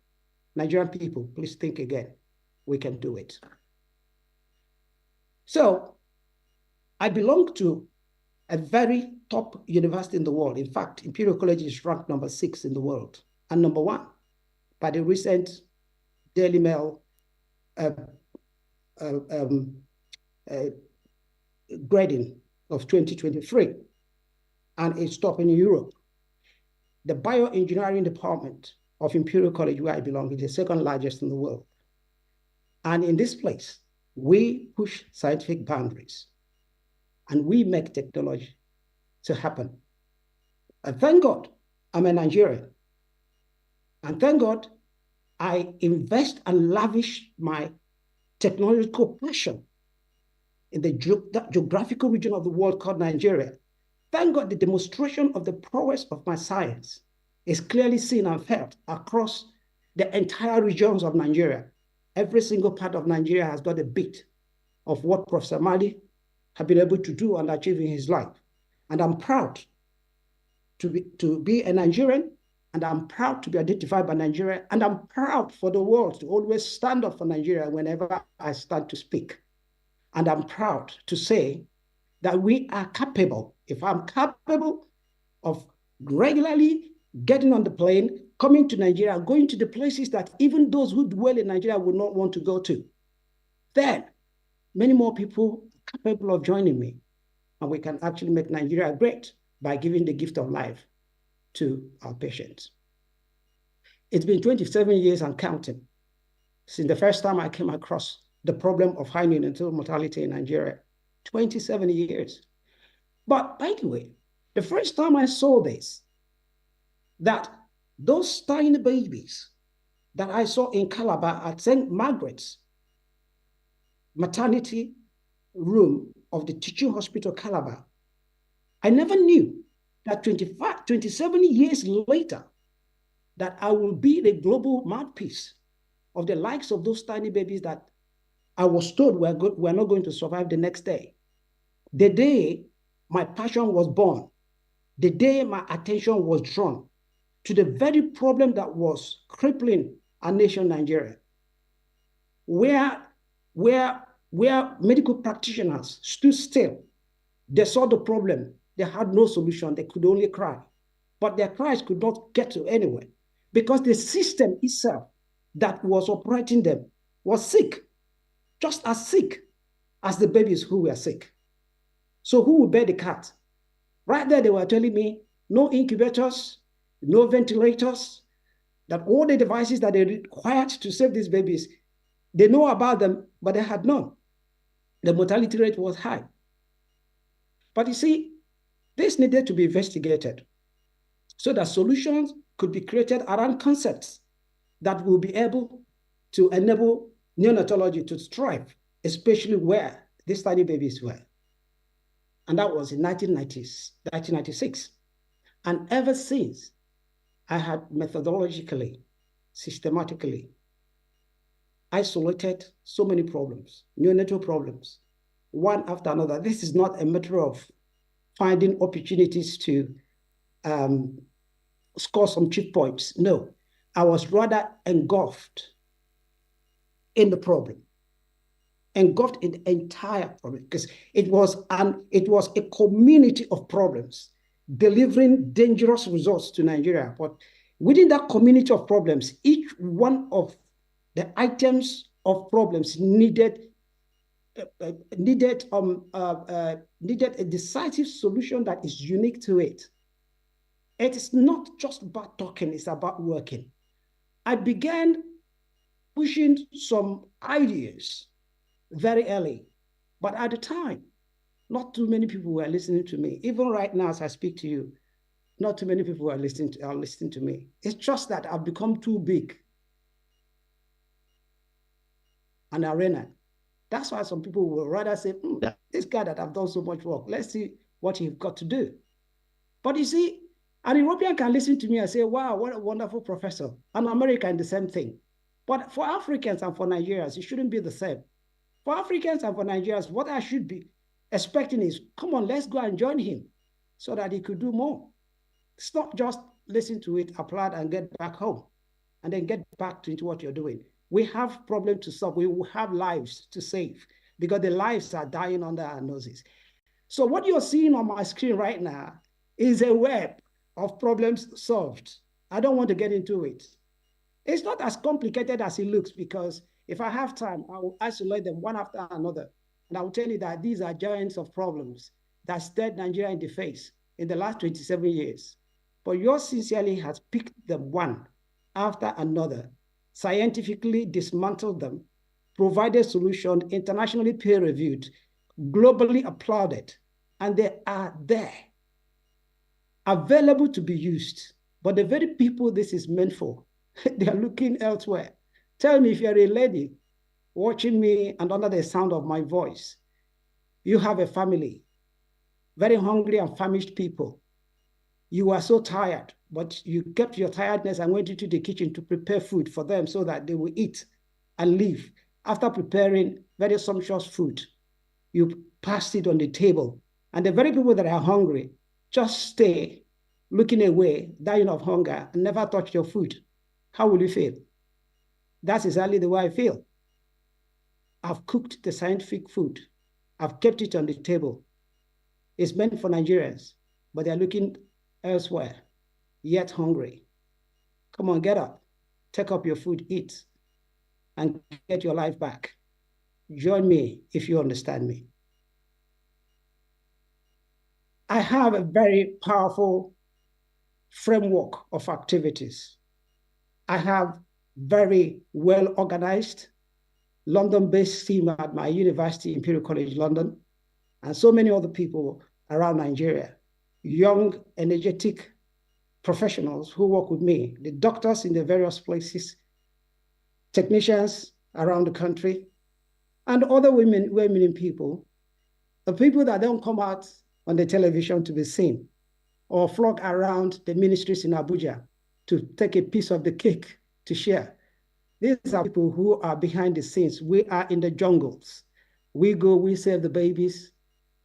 Nigerian people, please think again. We can do it. So I belong to a very top university in the world. In fact, Imperial College is ranked number 6 in the world and number 1 by the recent Daily Mail grading of 2023, and it's top in Europe. The bioengineering department of Imperial College, where I belong, is the second largest in the world. And in this place, we push scientific boundaries and we make technology to happen. And thank God I'm a Nigerian. And thank God I invest and lavish my technological passion in the geographical region of the world called Nigeria. Thank God the demonstration of the prowess of my science is clearly seen and felt across the entire regions of Nigeria. Every single part of Nigeria has got a bit of what Professor Mali has been able to do and achieve in his life. And I'm proud to be a Nigerian, and I'm proud to be identified by Nigeria, and I'm proud for the world to always stand up for Nigeria whenever I stand to speak. And I'm proud to say that we are capable, if I'm capable of regularly getting on the plane, coming to Nigeria, going to the places that even those who dwell in Nigeria would not want to go to, then many more people are capable of joining me. And we can actually make Nigeria great by giving the gift of life to our patients. It's been 27 years and counting since the first time I came across the problem of high neonatal mortality in Nigeria. 27 years. But by the way, the first time I saw this, that those tiny babies that I saw in Calabar at St. Margaret's maternity room of the teaching hospital Calabar, I never knew that 27 years later, that I will be the global mouthpiece of the likes of those tiny babies that I was told we're not going to survive the next day. The day my passion was born, the day my attention was drawn to the very problem that was crippling our nation, Nigeria, where medical practitioners stood still. They saw the problem. They had no solution. They could only cry. But their cries could not get to anywhere because the system itself that was operating them was sick, just as sick as the babies who were sick. So who will bear the cat? Right there, they were telling me no incubators, no ventilators, that all the devices that they required to save these babies, they know about them, but they had none. The mortality rate was high. But you see, this needed to be investigated so that solutions could be created around concepts that will be able to enable neonatology to thrive, especially where these tiny babies were. And that was in 1996. And ever since, I had methodologically, systematically isolated so many problems, neonatal problems, one after another. This is not a matter of finding opportunities to score some cheap points. No, I was rather engulfed in the problem, engulfed in the entire problem, because it was a community of problems delivering dangerous results to Nigeria. But within that community of problems, each one of the items of problems needed a decisive solution that is unique to it. It is not just about talking, it's about working. I began pushing some ideas very early, but at the time, not too many people were listening to me. Even right now, as I speak to you, not too many people are listening to me. It's just that I've become too big an arena. That's why some people will rather say, this guy that I've done so much work, let's see what he's got to do. But you see, an European can listen to me and say, wow, what a wonderful professor. An American, the same thing. But for Africans and for Nigerians, it shouldn't be the same. For Africans and for Nigerians, what I should be expecting is, come on, let's go and join him so that he could do more. Stop just listen to it, applaud, and get back home, and then get back to what you're doing. We have problems to solve. We will have lives to save because the lives are dying under our noses. So what you're seeing on my screen right now is a web of problems solved. I don't want to get into it. It's not as complicated as it looks, because if I have time, I will isolate them one after another. And I will tell you that these are giants of problems that stared Nigeria in the face in the last 27 years. But yours sincerely has picked them one after another, scientifically dismantled them, provided solutions, internationally peer-reviewed, globally applauded, and they are there, available to be used. But the very people this is meant for, they are looking elsewhere. Tell me, if you're a lady watching me and under the sound of my voice, you have a family, very hungry and famished people. You are so tired, but you kept your tiredness and went into the kitchen to prepare food for them so that they will eat and live. After preparing very sumptuous food, you passed it on the table. And the very people that are hungry just stay looking away, dying of hunger, and never touch your food. How will you feel? That's exactly the way I feel. I've cooked the scientific food. I've kept it on the table. It's meant for Nigerians, but they're looking elsewhere, yet hungry. Come on, get up, take up your food, eat, and get your life back. Join me if you understand me. I have a very powerful framework of activities. I have very well-organized London-based team at my university, Imperial College London, and so many other people around Nigeria, young, energetic professionals who work with me, the doctors in the various places, technicians around the country, and other women people, the people that don't come out on the television to be seen or flock around the ministries in Abuja to take a piece of the cake to share. These are people who are behind the scenes. We are in the jungles. We go, we save the babies.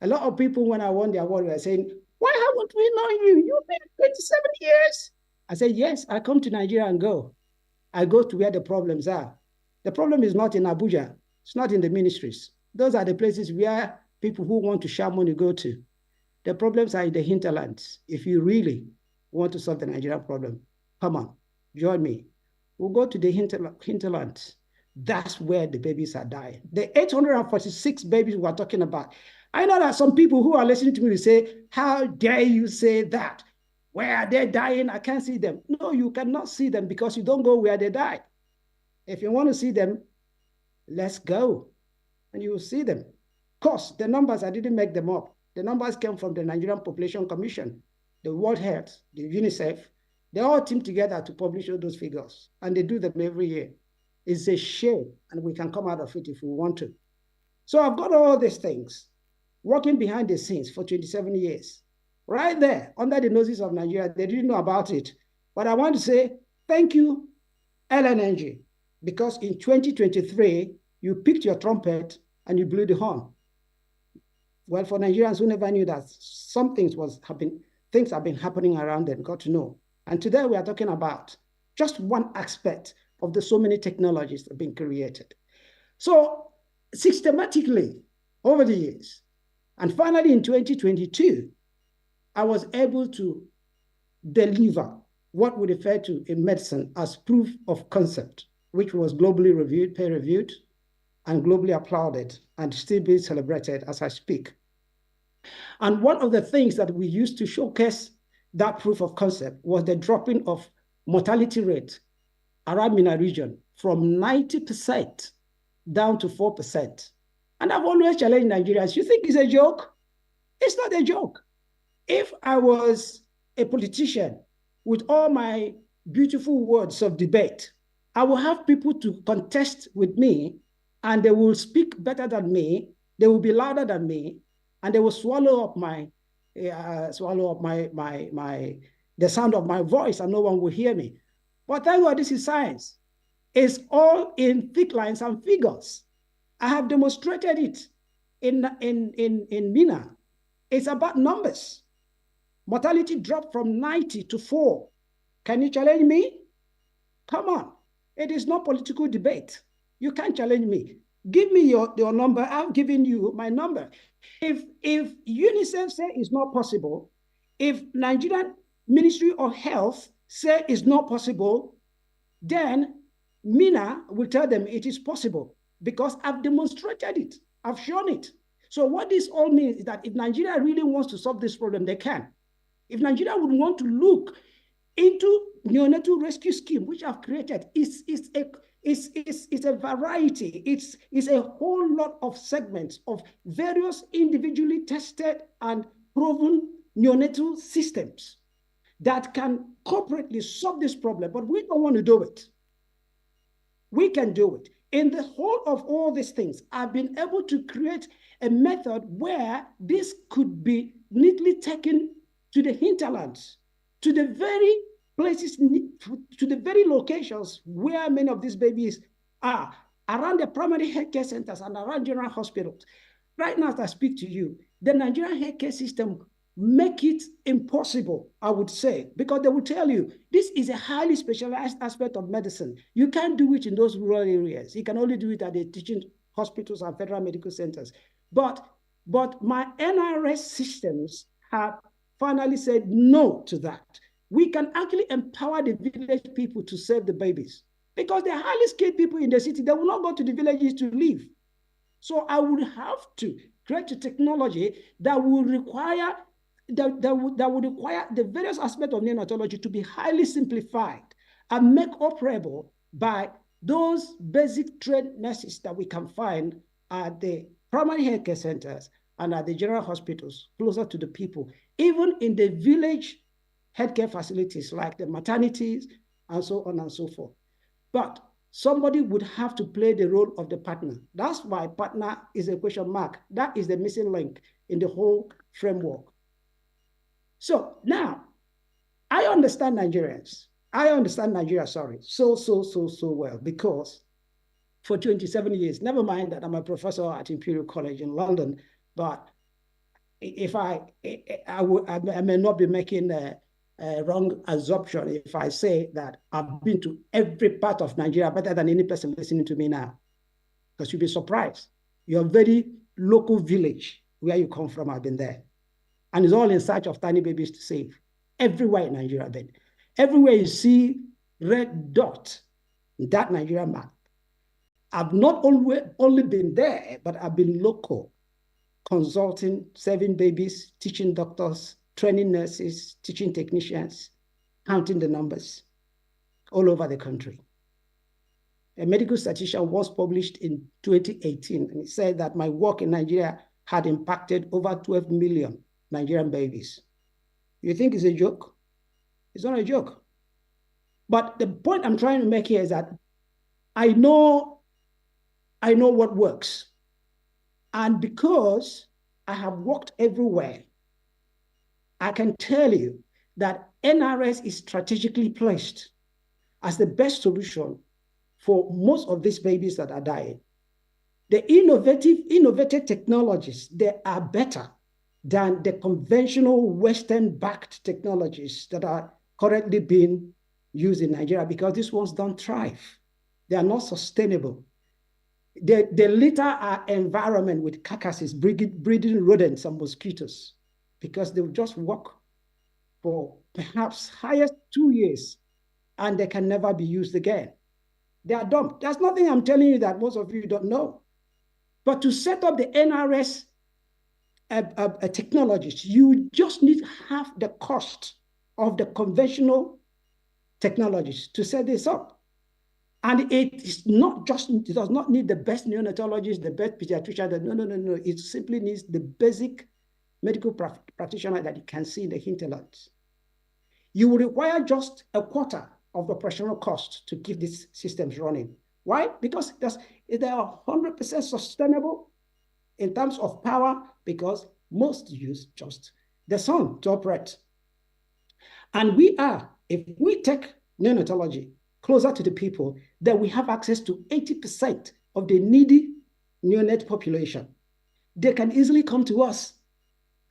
A lot of people, when I won the award, were saying, why haven't we known you? You've been 27 years. I said, yes, I come to Nigeria and go. I go to where the problems are. The problem is not in Abuja. It's not in the ministries. Those are the places where people who want to share money go to. The problems are in the hinterlands. If you really want to solve the Nigerian problem, come on, join me. We'll go to the hinterlands. That's where the babies are dying. The 846 babies we're talking about. I know that some people who are listening to me will say, how dare you say that? Where are they dying? I can't see them. No, you cannot see them because you don't go where they die. If you want to see them, let's go and you will see them. Of course, the numbers, I didn't make them up. The numbers came from the Nigerian Population Commission, the World Health, the UNICEF. They all team together to publish all those figures, and they do them every year. It's a shame, and we can come out of it if we want to. So I've got all these things working behind the scenes for 27 years. Right there, under the noses of Nigeria, they didn't know about it. But I want to say thank you, Nlng, because in 2023, you picked your trumpet and you blew the horn. Well, for Nigerians who never knew that some things have been happening around them, got to know. And today we are talking about just one aspect of the so many technologies that have been created. So systematically over the years, and finally in 2022, I was able to deliver what we refer to in medicine as proof of concept, which was globally reviewed, peer-reviewed, and globally applauded, and still being celebrated as I speak. And one of the things that we used to showcase that proof of concept was the dropping of mortality rate around MENA region from 90% down to 4%. And I've always challenged Nigerians, you think it's a joke? It's not a joke. If I was a politician with all my beautiful words of debate. I will have people to contest with me, and they will speak better than me. They will be louder than me, and they will swallow up the sound of my voice, and no one will hear me. But thank God, this is science. It's all in thick lines and figures. I have demonstrated it in Mina. It's about numbers. Mortality dropped from 90 to 4. Can you challenge me? Come on. It is not political debate. You can't challenge me. Give me your number. I've given you my number. If UNICEF say it's not possible, if Nigerian Ministry of Health say it's not possible, then Mina will tell them it is possible because I've demonstrated it. I've shown it. So what this all means is that if Nigeria really wants to solve this problem, they can. If Nigeria would want to look into neonatal rescue scheme, which I've created, it's a variety. It's a whole lot of segments of various individually tested and proven neonatal systems that can corporately solve this problem, but we don't want to do it. We can do it. In the whole of all these things, I've been able to create a method where this could be neatly taken to the hinterlands, to the very places, to the very locations where many of these babies are, around the primary healthcare centers and around general hospitals. Right now, as I speak to you, the Nigerian healthcare system make it impossible, I would say, because they will tell you, this is a highly specialized aspect of medicine. You can't do it in those rural areas. You can only do it at the teaching hospitals and federal medical centers. But my NRS systems have finally said no to that. We can actually empower the village people to save the babies because they're highly skilled people in the city. They will not go to the villages to live. So I would have to create a technology that will require that would require the various aspects of neonatology to be highly simplified and made operable by those basic trained nurses that we can find at the primary healthcare centers and at the general hospitals closer to the people, even in the village healthcare facilities like the maternities and so on and so forth. But somebody would have to play the role of the partner. That's why partner is a question mark. That is the missing link in the whole framework. So now, I understand Nigerians. I understand Nigeria, so well, because for 27 years, never mind that I'm a professor at Imperial College in London, but if I may not be making a wrong assumption if I say that I've been to every part of Nigeria better than any person listening to me now, because you'll be surprised. Your very local village where you come from, I've been there. And it's all in search of tiny babies to save. Everywhere in Nigeria, I've been. Everywhere you see red dot in that Nigeria map, I've not only been there, but I've been local, consulting, saving babies, teaching doctors, training nurses, teaching technicians, counting the numbers all over the country. A medical statistician was published in 2018, and it said that my work in Nigeria had impacted over 12 million Nigerian babies. You think it's a joke? It's not a joke. But the point I'm trying to make here is that I know what works. And because I have worked everywhere, I can tell you that NRS is strategically placed as the best solution for most of these babies that are dying. The innovative technologies, they are better than the conventional Western-backed technologies that are currently being used in Nigeria, because these ones don't thrive. They are not sustainable. They litter our environment with carcasses, breeding rodents and mosquitoes, because they will just work for perhaps highest 2 years and they can never be used again. They are dumb. There's nothing I'm telling you that most of you don't know. But to set up the NRS technologies, you just need half the cost of the conventional technologies to set this up. And it is not just, it does not need the best neonatologists, the best pediatrician. No. It simply needs the basic medical practitioner that you can see in the hinterlands. you will require just a quarter of the operational cost to keep these systems running. Why? Because they are 100% sustainable in terms of power, because most use just the sun to operate. And if we take neonatology closer to the people, then we have access to 80% of the needy neonate population. They can easily come to us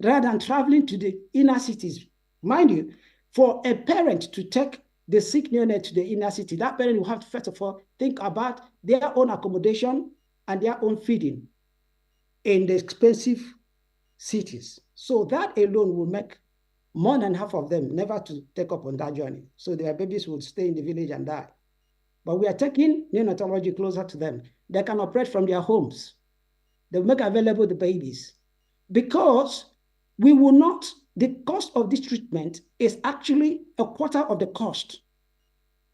rather than traveling to the inner cities. Mind you, for a parent to take the sick neonate to the inner city, that parent will have to first of all think about their own accommodation and their own feeding in the expensive cities. So that alone will make more than half of them never to take up on that journey. So their babies will stay in the village and die. But we are taking neonatology closer to them. They can operate from their homes. They make available the babies. Because we will not, the cost of this treatment is actually a quarter of the cost.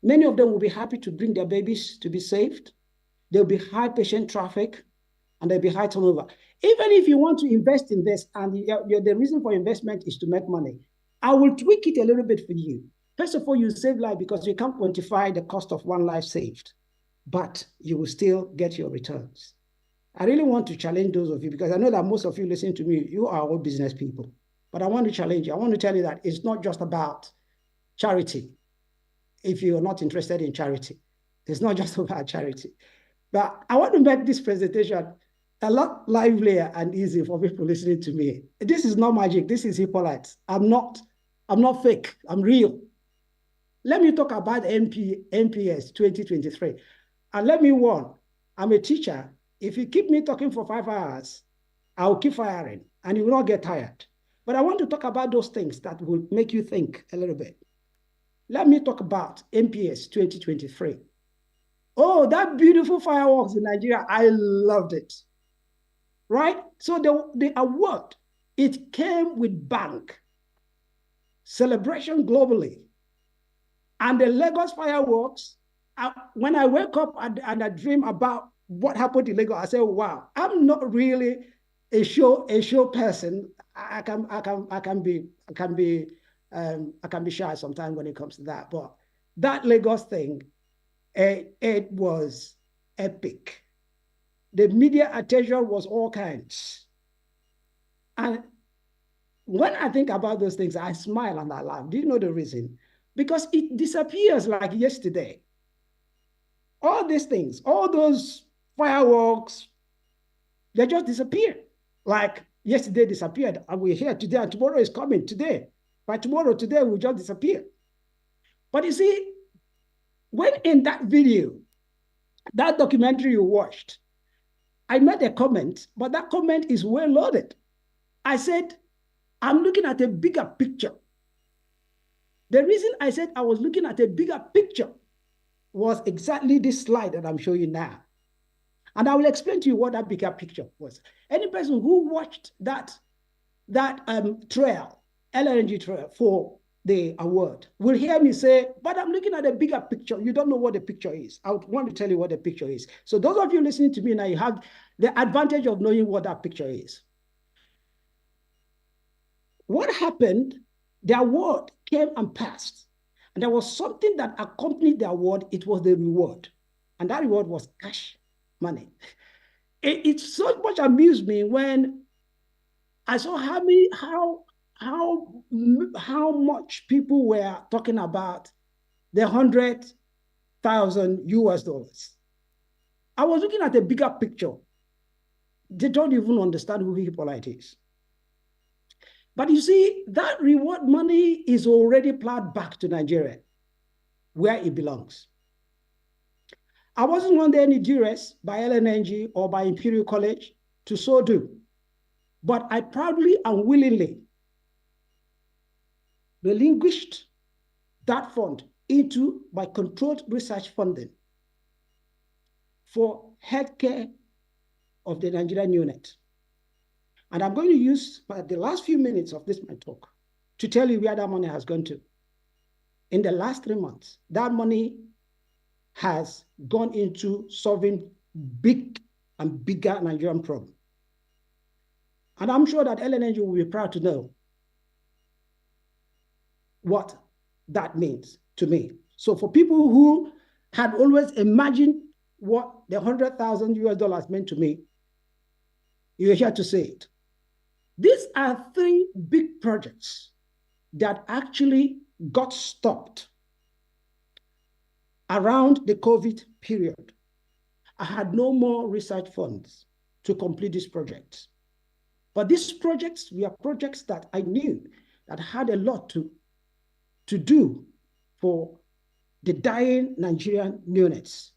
Many of them will be happy to bring their babies to be saved. There'll be high patient traffic, and there'll be high turnover. Even if you want to invest in this, and the reason for investment is to make money, I will tweak it a little bit for you. First of all, you save life because you can't quantify the cost of one life saved, but you will still get your returns. I really want to challenge those of you, because I know that most of you listening to me, you are all business people. But I want to challenge you. I want to tell you that it's not just about charity. If you're not interested in charity, it's not just about charity. But I want to make this presentation a lot livelier and easy for people listening to me. This is not magic. This is Hippolyte. I'm not fake. I'm real. Let me talk about NPS 2023. And let me warn, I'm a teacher. If you keep me talking for 5 hours, I'll keep firing and you will not get tired. But I want to talk about those things that will make you think a little bit. Let me talk about NPS 2023. Oh, that beautiful fireworks in Nigeria, I loved it. Right? So the award, it came with bang, celebration globally. And the Lagos fireworks, when I wake up and I dream about what happened in Lagos, I say, wow, I'm not really a show person. I can be shy sometimes when it comes to that. But that Lagos thing, it was epic. The media attention was all kinds. And when I think about those things, I smile and I laugh. Do you know the reason? Because it disappears like yesterday. All these things, all those fireworks, they just disappear. Like yesterday disappeared, and we're here today, and tomorrow is coming today. By tomorrow, today will just disappear. But you see, when in that video, that documentary you watched, I made a comment, but that comment is well loaded. I said, I'm looking at a bigger picture. The reason I said I was looking at a bigger picture was exactly this slide that I'm showing you now. And I will explain to you what that bigger picture was. Any person who watched that trail, Nlng-Lcci trail for the award, will hear me say, but I'm looking at a bigger picture. You don't know what the picture is. I want to tell you what the picture is. So those of you listening to me now, you have the advantage of knowing what that picture is. What happened? The award came and passed. And there was something that accompanied the award. It was the reward. And that reward was cash money. It so much amused me when I saw how much people were talking about the $100,000. I was looking at a bigger picture. They don't even understand who Hippolyte is. But you see, that reward money is already plowed back to Nigeria, where it belongs. I wasn't under any duress by Nlng-Lcci or by Imperial College to so do, but I proudly and willingly relinquished that fund into my controlled research funding for healthcare of the Nigerian unit. And I'm going to use the last few minutes of my talk to tell you where that money has gone to. In the last 3 months, that money has gone into solving big and bigger Nigerian problem. And I'm sure that Nlng-Lcci will be proud to know what that means to me. So for people who had always imagined what the $100,000 meant to me, you're here to say it. These are 3 big projects that actually got stopped around the COVID period. I had no more research funds to complete these projects. But these projects were projects that I knew that had a lot to do for the dying Nigerian neonates.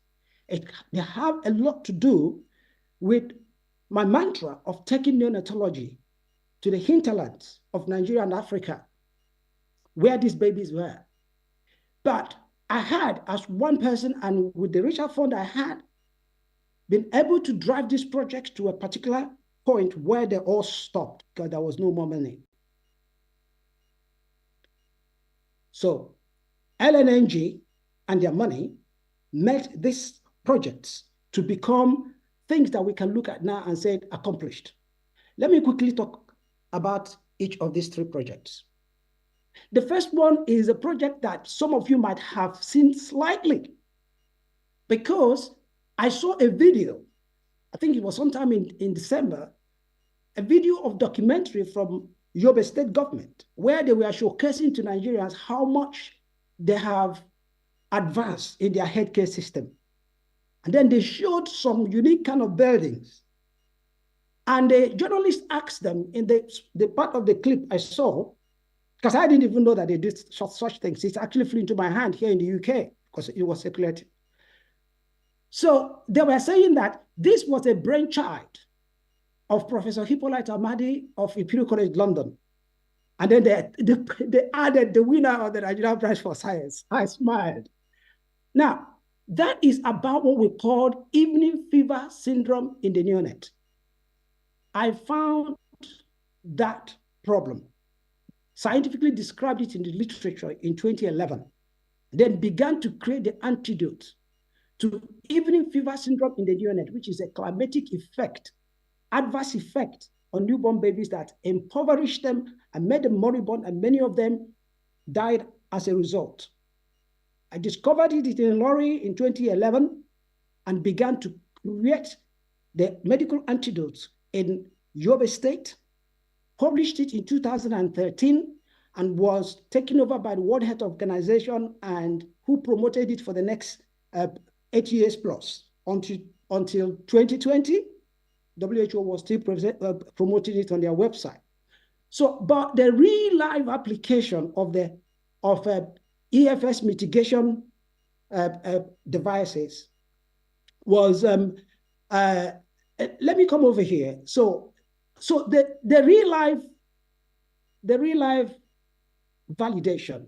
They have a lot to do with my mantra of taking neonatology to the hinterlands of Nigeria and Africa, where these babies were. But I had, as one person and with the research fund I had, been able to drive this project to a particular point where they all stopped because there was no more money. So Nlng and their money made these projects to become things that we can look at now and say accomplished. Let me quickly talk about each of these 3 projects. The first one is a project that some of you might have seen slightly, because I saw a video, I think it was sometime in December, a video of documentary from Yobe State government, where they were showcasing to Nigerians how much they have advanced in their healthcare system. And then they showed some unique kind of buildings. And the journalist asked them in the part of the clip I saw, because I didn't even know that they did such things. It actually flew into my hand here in the UK because it was circulated. So they were saying that this was a brainchild of Professor Hippolyte Amadi of Imperial College London. And then they added the winner of the Nigerian Prize for Science. I smiled. Now, that is about what we call evening fever syndrome in the neonate. I found that problem, scientifically described it in the literature in 2011, then began to create the antidote to evening fever syndrome in the neonate, which is a climatic effect, adverse effect on newborn babies that impoverished them and made them moribund, and many of them died as a result. I discovered it in Lorry in 2011 and began to create the medical antidotes in Yobe State, published it in 2013, and was taken over by the World Health Organization, and who promoted it for the next 8 years plus until 2020. WHO was still promoting it on their website. So, but the real life application of EFS mitigation devices was, let me come over here. So the real life validation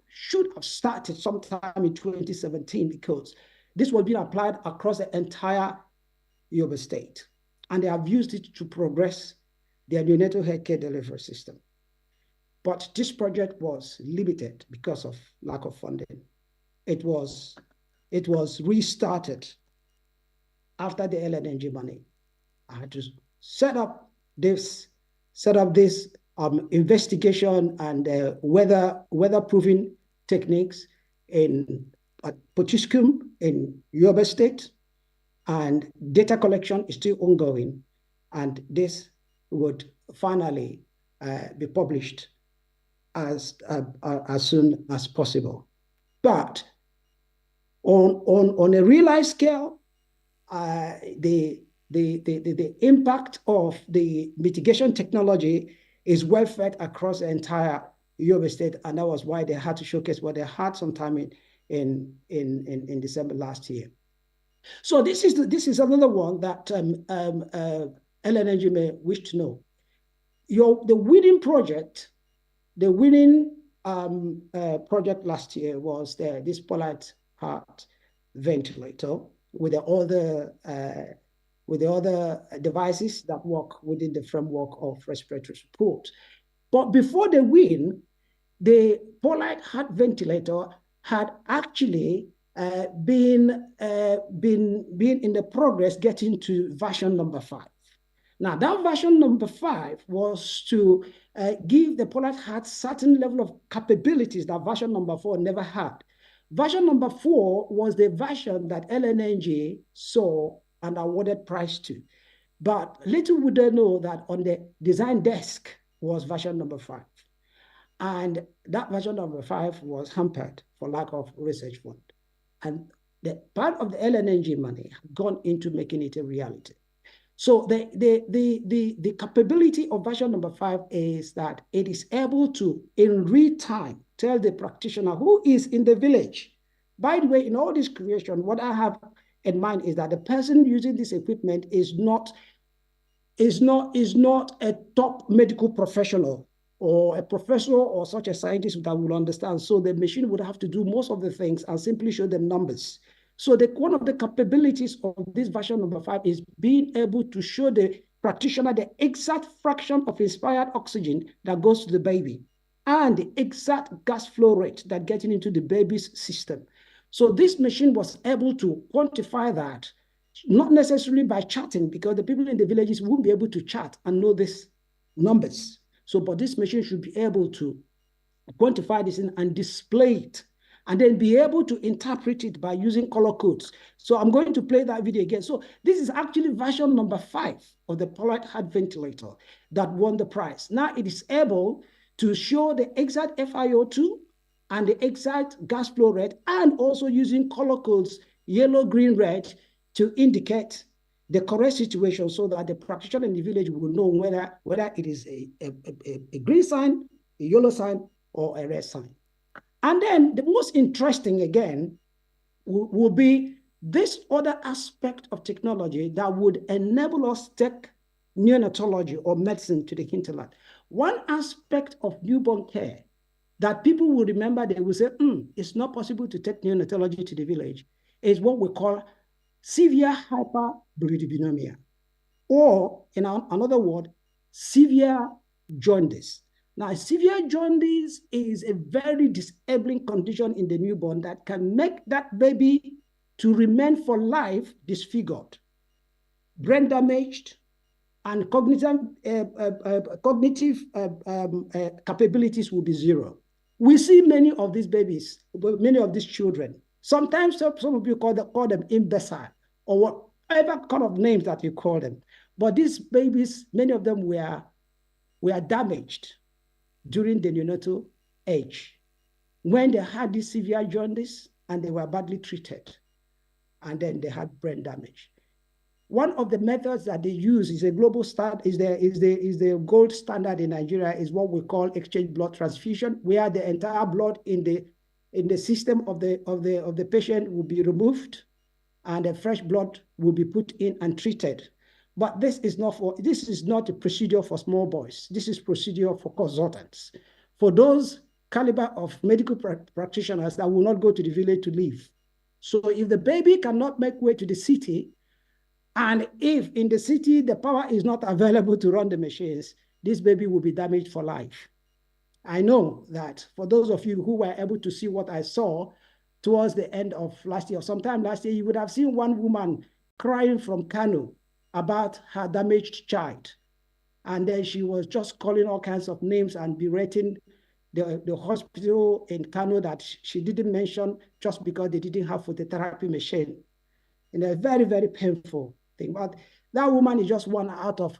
should have started sometime in 2017, because this was being applied across the entire Yobe State, and they have used it to progress their neonatal healthcare delivery system. But this project was limited because of lack of funding. It was restarted after the Nlng money. I had to set up this investigation and weatherproofing techniques at Potiskum in Yobe State, and data collection is still ongoing, and this would finally be published as soon as possible. But on a real life scale, the impact of the mitigation technology is well felt across the entire Yobe State, and that was why they had to showcase what they had sometime in December last year. So this is another one that Nlng may wish to know. The winning project last year was this Polite heart ventilator with the other devices that work within the framework of respiratory support. But before the win, the Polite heart ventilator had actually been in the progress getting to version number 5. Now, that version number 5 was to give the Pollard Hat certain level of capabilities that version number 4 never had. Version number 4 was the version that Nlng saw and awarded prize to. But little would they know that on the design desk was version number 5. And that version number 5 was hampered for lack of research fund. And the part of the Nlng money had gone into making it a reality. So the capability of version number 5 is that it is able to, in real time, tell the practitioner who is in the village. By the way, in all this creation, what I have in mind is that the person using this equipment is not a top medical professional or a professor or such a scientist that will understand. So the machine would have to do most of the things and simply show them numbers. So one of the capabilities of this version number 5 is being able to show the practitioner the exact fraction of inspired oxygen that goes to the baby and the exact gas flow rate that getting into the baby's system. So this machine was able to quantify that, not necessarily by charting, because the people in the villages won't be able to chart and know these numbers. So, but this machine should be able to quantify this and display it, and then be able to interpret it by using color codes. So I'm going to play that video again. So this is actually version number 5 of the Pollard Hat ventilator that won the prize. Now it is able to show the exact FiO2 and the exact gas flow rate, and also using color codes, yellow, green, red, to indicate the correct situation so that the practitioner in the village will know whether it is a green sign, a yellow sign, or a red sign. And then the most interesting, again, will be this other aspect of technology that would enable us to take neonatology or medicine to the hinterland. One aspect of newborn care that people will remember, they will say, it's not possible to take neonatology to the village, is what we call severe hyperbilirubinemia, or in another word, severe jaundice. Now, severe jaundice is a very disabling condition in the newborn that can make that baby to remain for life disfigured, brain damaged, and cognitive capabilities will be zero. We see many of these babies, many of these children. Sometimes some of you call them imbecile or whatever kind of names that you call them. But these babies, many of them were damaged during the neonatal age when they had this severe jaundice and they were badly treated, and then they had brain damage. One of the methods that they use is a global standard, is the gold standard in Nigeria, is what we call exchange blood transfusion, where the entire blood in the system of the patient will be removed and a fresh blood will be put in and treated. But this is not a procedure for small boys. This is procedure for consultants, for those caliber of medical practitioners that will not go to the village to live. So if the baby cannot make way to the city, and if in the city the power is not available to run the machines, this baby will be damaged for life. I know that for those of you who were able to see what I saw towards the end of last year, sometime last year, you would have seen one woman crying from Kano about her damaged child. And then she was just calling all kinds of names and berating the hospital in Kano that she didn't mention just because they didn't have phototherapy machine. And a very, very painful thing. But that woman is just one out of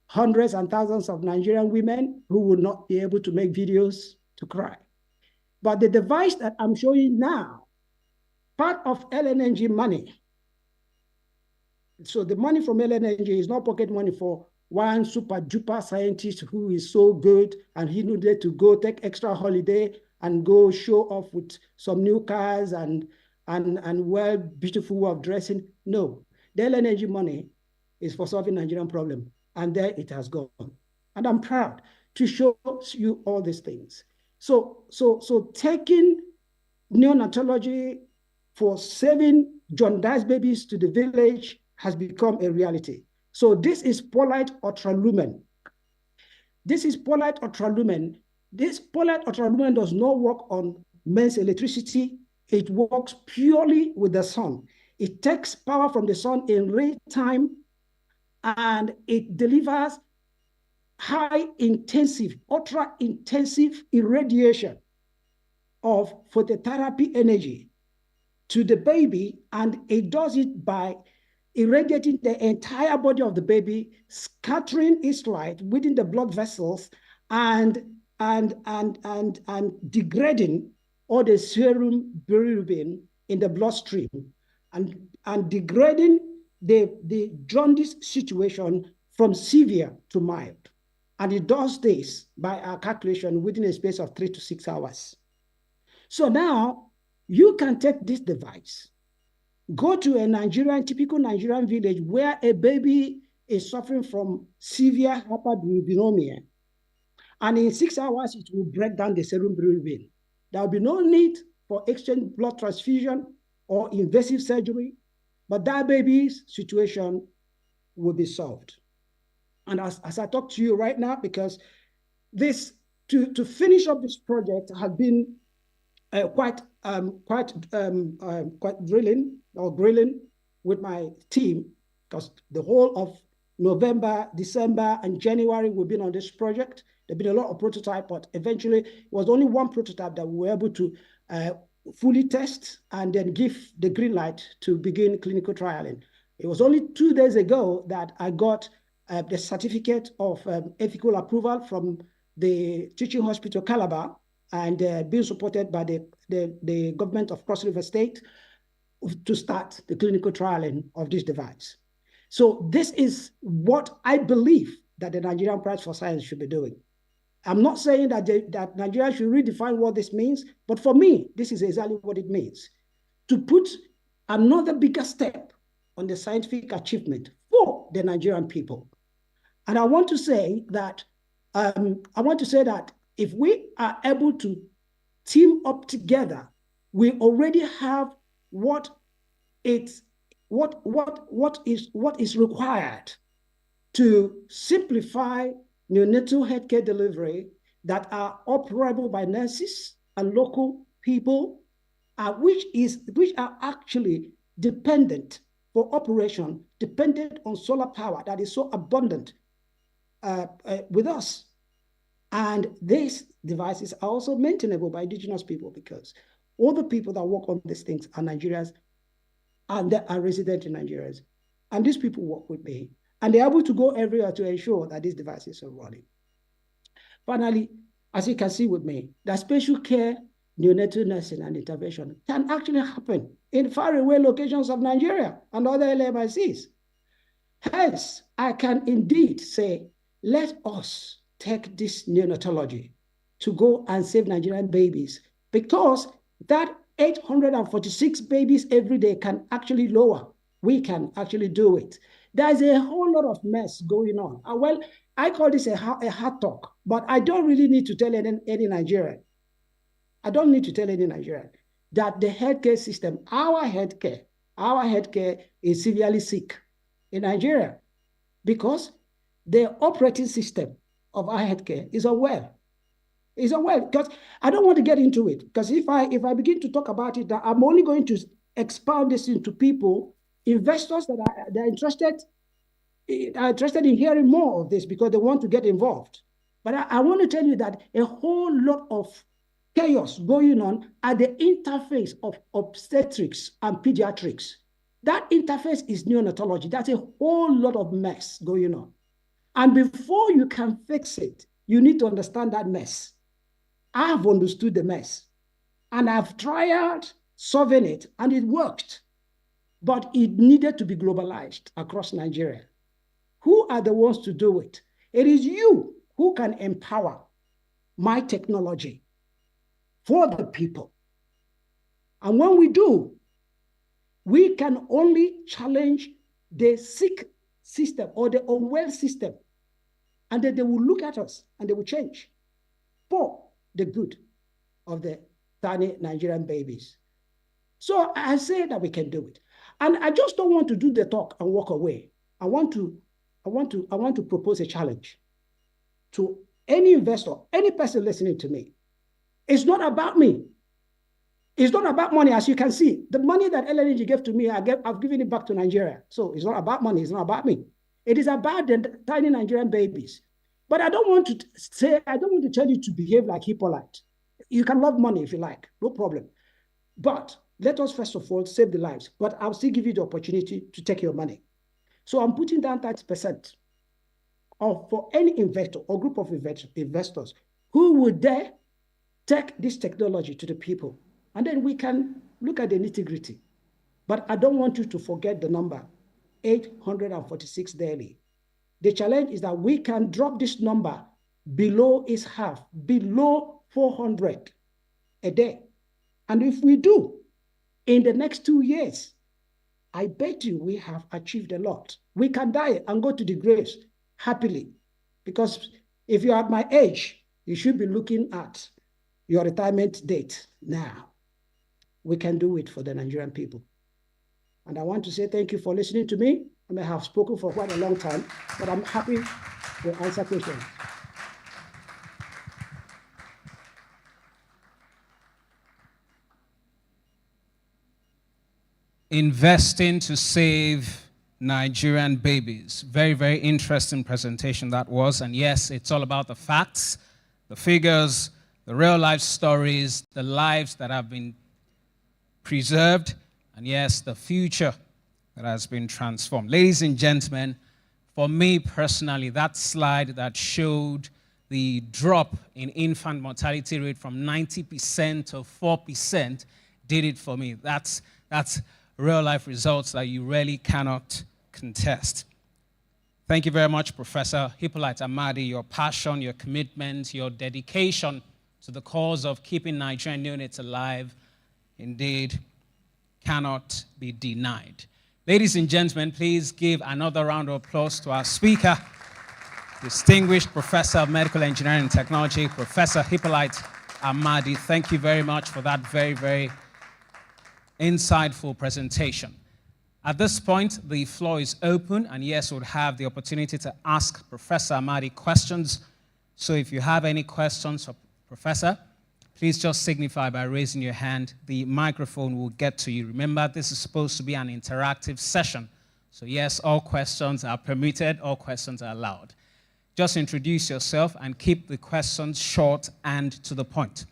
hundreds and thousands of Nigerian women who will not be able to make videos to cry. But the device that I'm showing now, part of Nlng money. So the money from Nlng is not pocket money for one super duper scientist who is so good and he needed to go take extra holiday and go show off with some new cars and well, beautiful way of dressing. No, the Nlng money is for solving Nigerian problem. And there it has gone. And I'm proud to show you all these things. So taking neonatology for saving jaundiced babies to the village has become a reality. So this is Pollard ultralumen. This is Pollard ultralumen. This Pollard ultralumen does not work on men's electricity. It works purely with the sun. It takes power from the sun in real time and it delivers high intensive, ultra intensive irradiation of phototherapy energy to the baby, and it does it by irradiating the entire body of the baby, scattering its light within the blood vessels, and degrading all the serum bilirubin in the bloodstream, and degrading the jaundice situation from severe to mild. And it does this by our calculation within a space of 3 to 6 hours. So now you can take this device, go to a typical Nigerian village where a baby is suffering from severe hyperbilirubinemia, and in 6 hours, it will break down the serum bilirubin. There will be no need for exchange blood transfusion or invasive surgery, but that baby's situation will be solved. And as I talk to you right now, because this, to finish up this project has been quite grilling with my team, because the whole of November, December, and January we've been on this project. There've been a lot of prototype, but eventually it was only one prototype that we were able to fully test and then give the green light to begin clinical trialing. It was only 2 days ago that I got the certificate of ethical approval from the Teaching Hospital Calabar, and being supported by the government of Cross River State to start the clinical trialing of this device. So this is what I believe that the Nigerian Prize for Science should be doing. I'm not saying that that Nigeria should redefine what this means, but for me, this is exactly what it means. To put another bigger step on the scientific achievement for the Nigerian people. And I want to say that if we are able to team up together, we already have what is required to simplify neonatal healthcare delivery that are operable by nurses and local people, which are actually dependent for operation, dependent on solar power that is so abundant with us. And these devices are also maintainable by indigenous people, because all the people that work on these things are Nigerians, and they are resident in Nigeria. And these people work with me, and they're able to go everywhere to ensure that these devices are running. Finally, as you can see with me, that special care, neonatal nursing and intervention can actually happen in faraway locations of Nigeria and other LMICs. Hence, I can indeed say, let us take this neonatology to go and save Nigerian babies, because that 846 babies every day can actually lower. We can actually do it. There's a whole lot of mess going on. Well, I call this a hard talk, but I don't really need to tell any Nigerian. I don't need to tell any Nigerian that the healthcare system, our healthcare is severely sick in Nigeria, because the operating system of our healthcare is unwell. It's unwell, because I don't want to get into it, because if I begin to talk about it, I'm only going to expound this into people, investors that are interested in hearing more of this because they want to get involved. But I want to tell you that a whole lot of chaos going on at the interface of obstetrics and pediatrics. That interface is neonatology. That's a whole lot of mess going on. And before you can fix it, you need to understand that mess. I've understood the mess, and I've tried solving it, and it worked. But it needed to be globalized across Nigeria. Who are the ones to do it? It is you who can empower my technology for the people. And when we do, we can only challenge the sick system or the unwell system, and then they will look at us and they will change for the good of the tiny Nigerian babies. So I say that we can do it. And I just don't want to do the talk and walk away. I want to propose a challenge to any investor, any person listening to me. It's not about me. It's not about money, as you can see. The money that Nlng gave to me, I've given it back to Nigeria. So it's not about money, it's not about me. It is about the tiny Nigerian babies. But I don't want to tell you to behave like Hippolyte. You can love money if you like, no problem. But let us first of all save the lives. But I'll still give you the opportunity to take your money. So I'm putting down 30% for any investor or group of investors who would dare take this technology to the people. And then we can look at the nitty-gritty. But I don't want you to forget the number, 846 daily. The challenge is that we can drop this number below its half, below 400 a day. And if we do, in the next 2 years, I bet you we have achieved a lot. We can die and go to the graves happily. Because if you're at my age, you should be looking at your retirement date now. We can do it for the Nigerian people. And I want to say thank you for listening to me. I may have spoken for quite a long time, but I'm happy to answer questions. Investing to save Nigerian babies. Very, very interesting presentation that was. And yes, it's all about the facts, the figures, the real life stories, the lives that have been preserved, and yes, the future that has been transformed. Ladies and gentlemen, for me personally, that slide that showed the drop in infant mortality rate from 90% to 4% did it for me. That's real life results that you really cannot contest. Thank you very much, Professor Hippolyte Amadi. Your passion, your commitment, your dedication to the cause of keeping Nigerian units alive, indeed, cannot be denied. Ladies and gentlemen, please give another round of applause to our speaker, distinguished Professor of Medical Engineering and Technology, Professor Hippolyte Amadi. Thank you very much for that very, very insightful presentation. At this point, the floor is open, and yes, we'll have the opportunity to ask Professor Amadi questions. So if you have any questions for Professor, please just signify by raising your hand. The microphone will get to you. Remember, this is supposed to be an interactive session. So yes, all questions are permitted, all questions are allowed. Just introduce yourself and keep the questions short and to the point.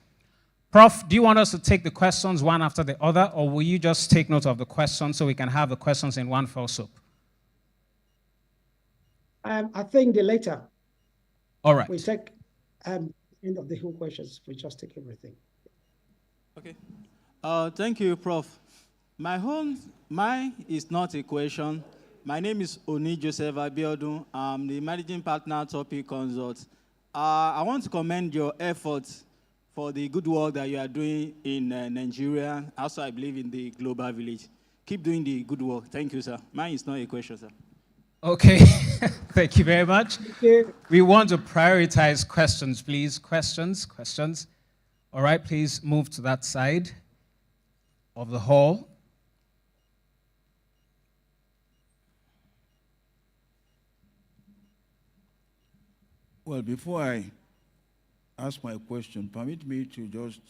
Prof, do you want us to take the questions one after the other, or will you just take note of the questions so we can have the questions in one fell swoop? I think the later. All right. We take end of the whole questions. We just take everything. Okay. Thank you, Prof. Mine is not a question. My name is Oni Joseph Abiodun. I'm the managing partner at Topic Consult. I want to commend your efforts for the good work that you are doing in Nigeria, also I believe in the global village. Keep doing the good work. Thank you, sir. Mine is not a question, sir. Okay, thank you very much. We want to prioritize questions, please. Questions. All right, please move to that side of the hall. Well, before I ask my question, permit me to just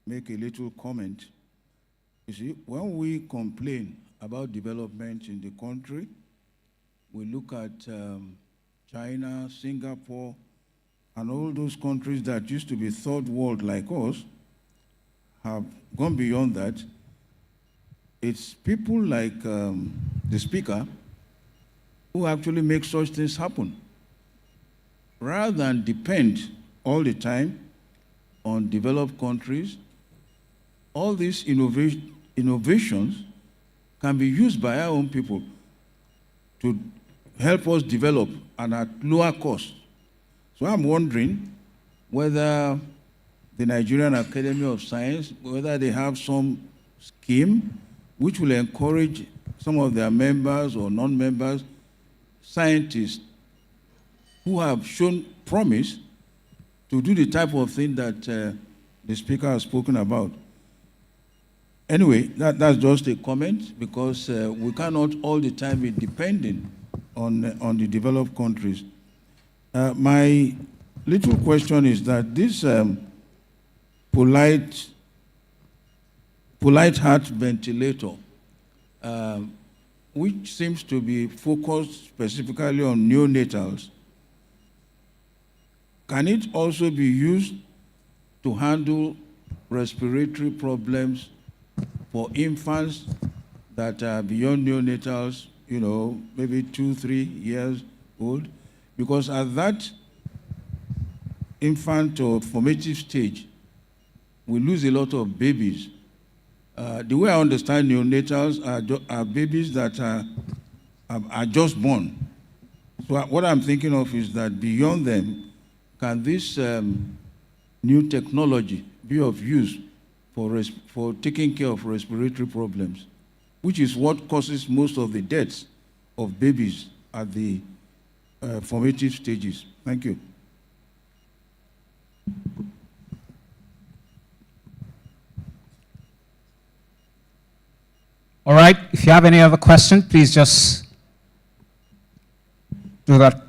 make a little comment. You see, when we complain about development in the country, we look at China, Singapore, and all those countries that used to be third world like us have gone beyond that. It's people like the speaker who actually make such things happen. Rather than depend all the time on developed countries, all these innovations can be used by our own people to help us develop and at lower cost. So I'm wondering whether the Nigerian Academy of Science, whether they have some scheme which will encourage some of their members or non-members, scientists who have shown promise to do the type of thing that the speaker has spoken about. Anyway, that's just a comment, because we cannot all the time be depending on the developed countries. My little question is that this polite heart ventilator, which seems to be focused specifically on neonatals, can it also be used to handle respiratory problems for infants that are beyond neonatals, you know, maybe 2-3 years old? Because at that infant or formative stage, we lose a lot of babies. The way I understand neonatals are babies that are just born. So what I'm thinking of is that beyond them, can this new technology be of use for taking care of respiratory problems, which is what causes most of the deaths of babies at the formative stages? Thank you. All right, if you have any other question, please just do that.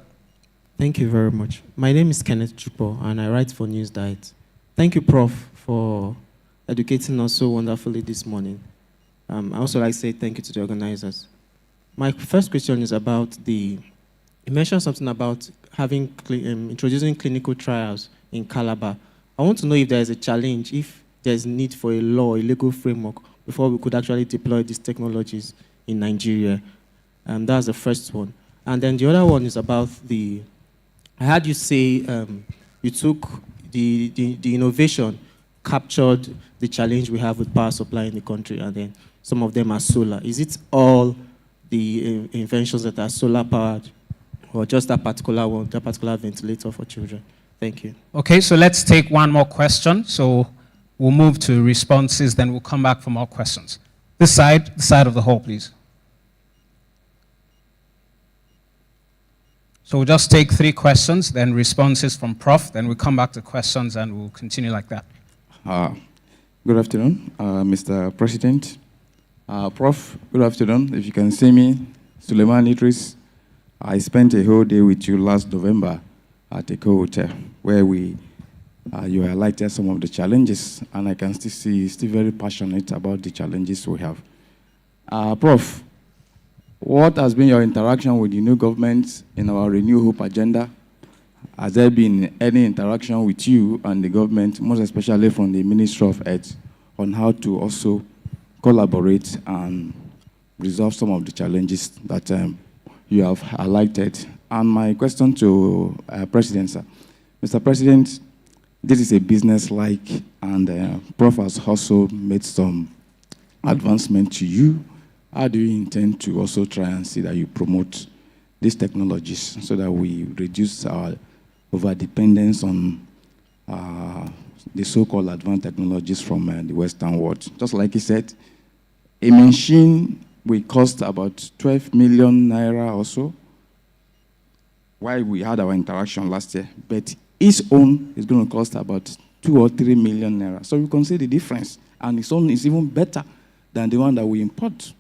Thank you very much. My name is Kenneth Chupo, and I write for News Diet. Thank you, Prof, for educating us so wonderfully this morning. I also like to say thank you to the organizers. My first question is about you mentioned something about introducing clinical trials in Calabar. I want to know if there is a challenge, if there's need for a legal framework before we could actually deploy these technologies in Nigeria. That's the first one. And then the other one is about I heard you say you took the innovation, captured the challenge we have with power supply in the country, and then some of them are solar. Is it all the inventions that are solar powered, or just that particular one, that particular ventilator for children? Thank you. Okay, so let's take one more question. So we'll move to responses, then we'll come back for more questions. This side, the side of the hall, please. So we'll just take 3 questions, then responses from Prof, then we'll come back to questions and we'll continue like that. Good afternoon, Mr. President. Prof, good afternoon. If you can see me, Suleiman Idris. I spent a whole day with you last November at a co-hotel where you highlighted some of the challenges, and I can still see you're still very passionate about the challenges we have. Prof, what has been your interaction with the new government in our Renew Hope agenda? Has there been any interaction with you and the government, most especially from the Ministry of Health, on how to also collaborate and resolve some of the challenges that you have highlighted? And my question to President, sir. Mr. President, this is a business-like, and Prof has also made some advancement to you. How do you intend to also try and see that you promote these technologies so that we reduce our over-dependence on the so-called advanced technologies from the Western world? Just like he said, a machine will cost about 12 million naira or so, while we had our interaction last year, but its own is going to cost about 2 or 3 million naira. So you can see the difference, and its own is even better than the one that we import.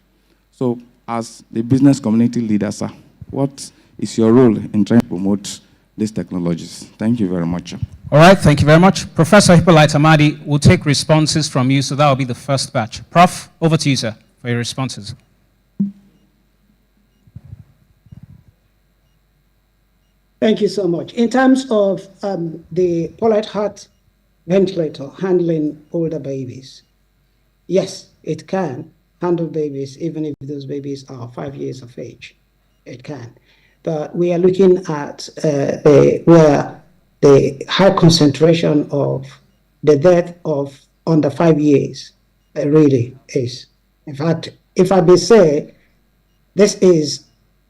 So as the business community leader, sir, what is your role in trying to promote these technologies? Thank you very much. All right, thank you very much. Professor Hippolyte Amadi will take responses from you, so that will be the first batch. Prof, over to you, sir, for your responses. Thank you so much. In terms of the Polite Heart ventilator handling older babies, yes, it can handle babies, even if those babies are 5 years of age. It can. But we are looking at where the high concentration of the death of under 5 years really is. In fact, if I may say, this is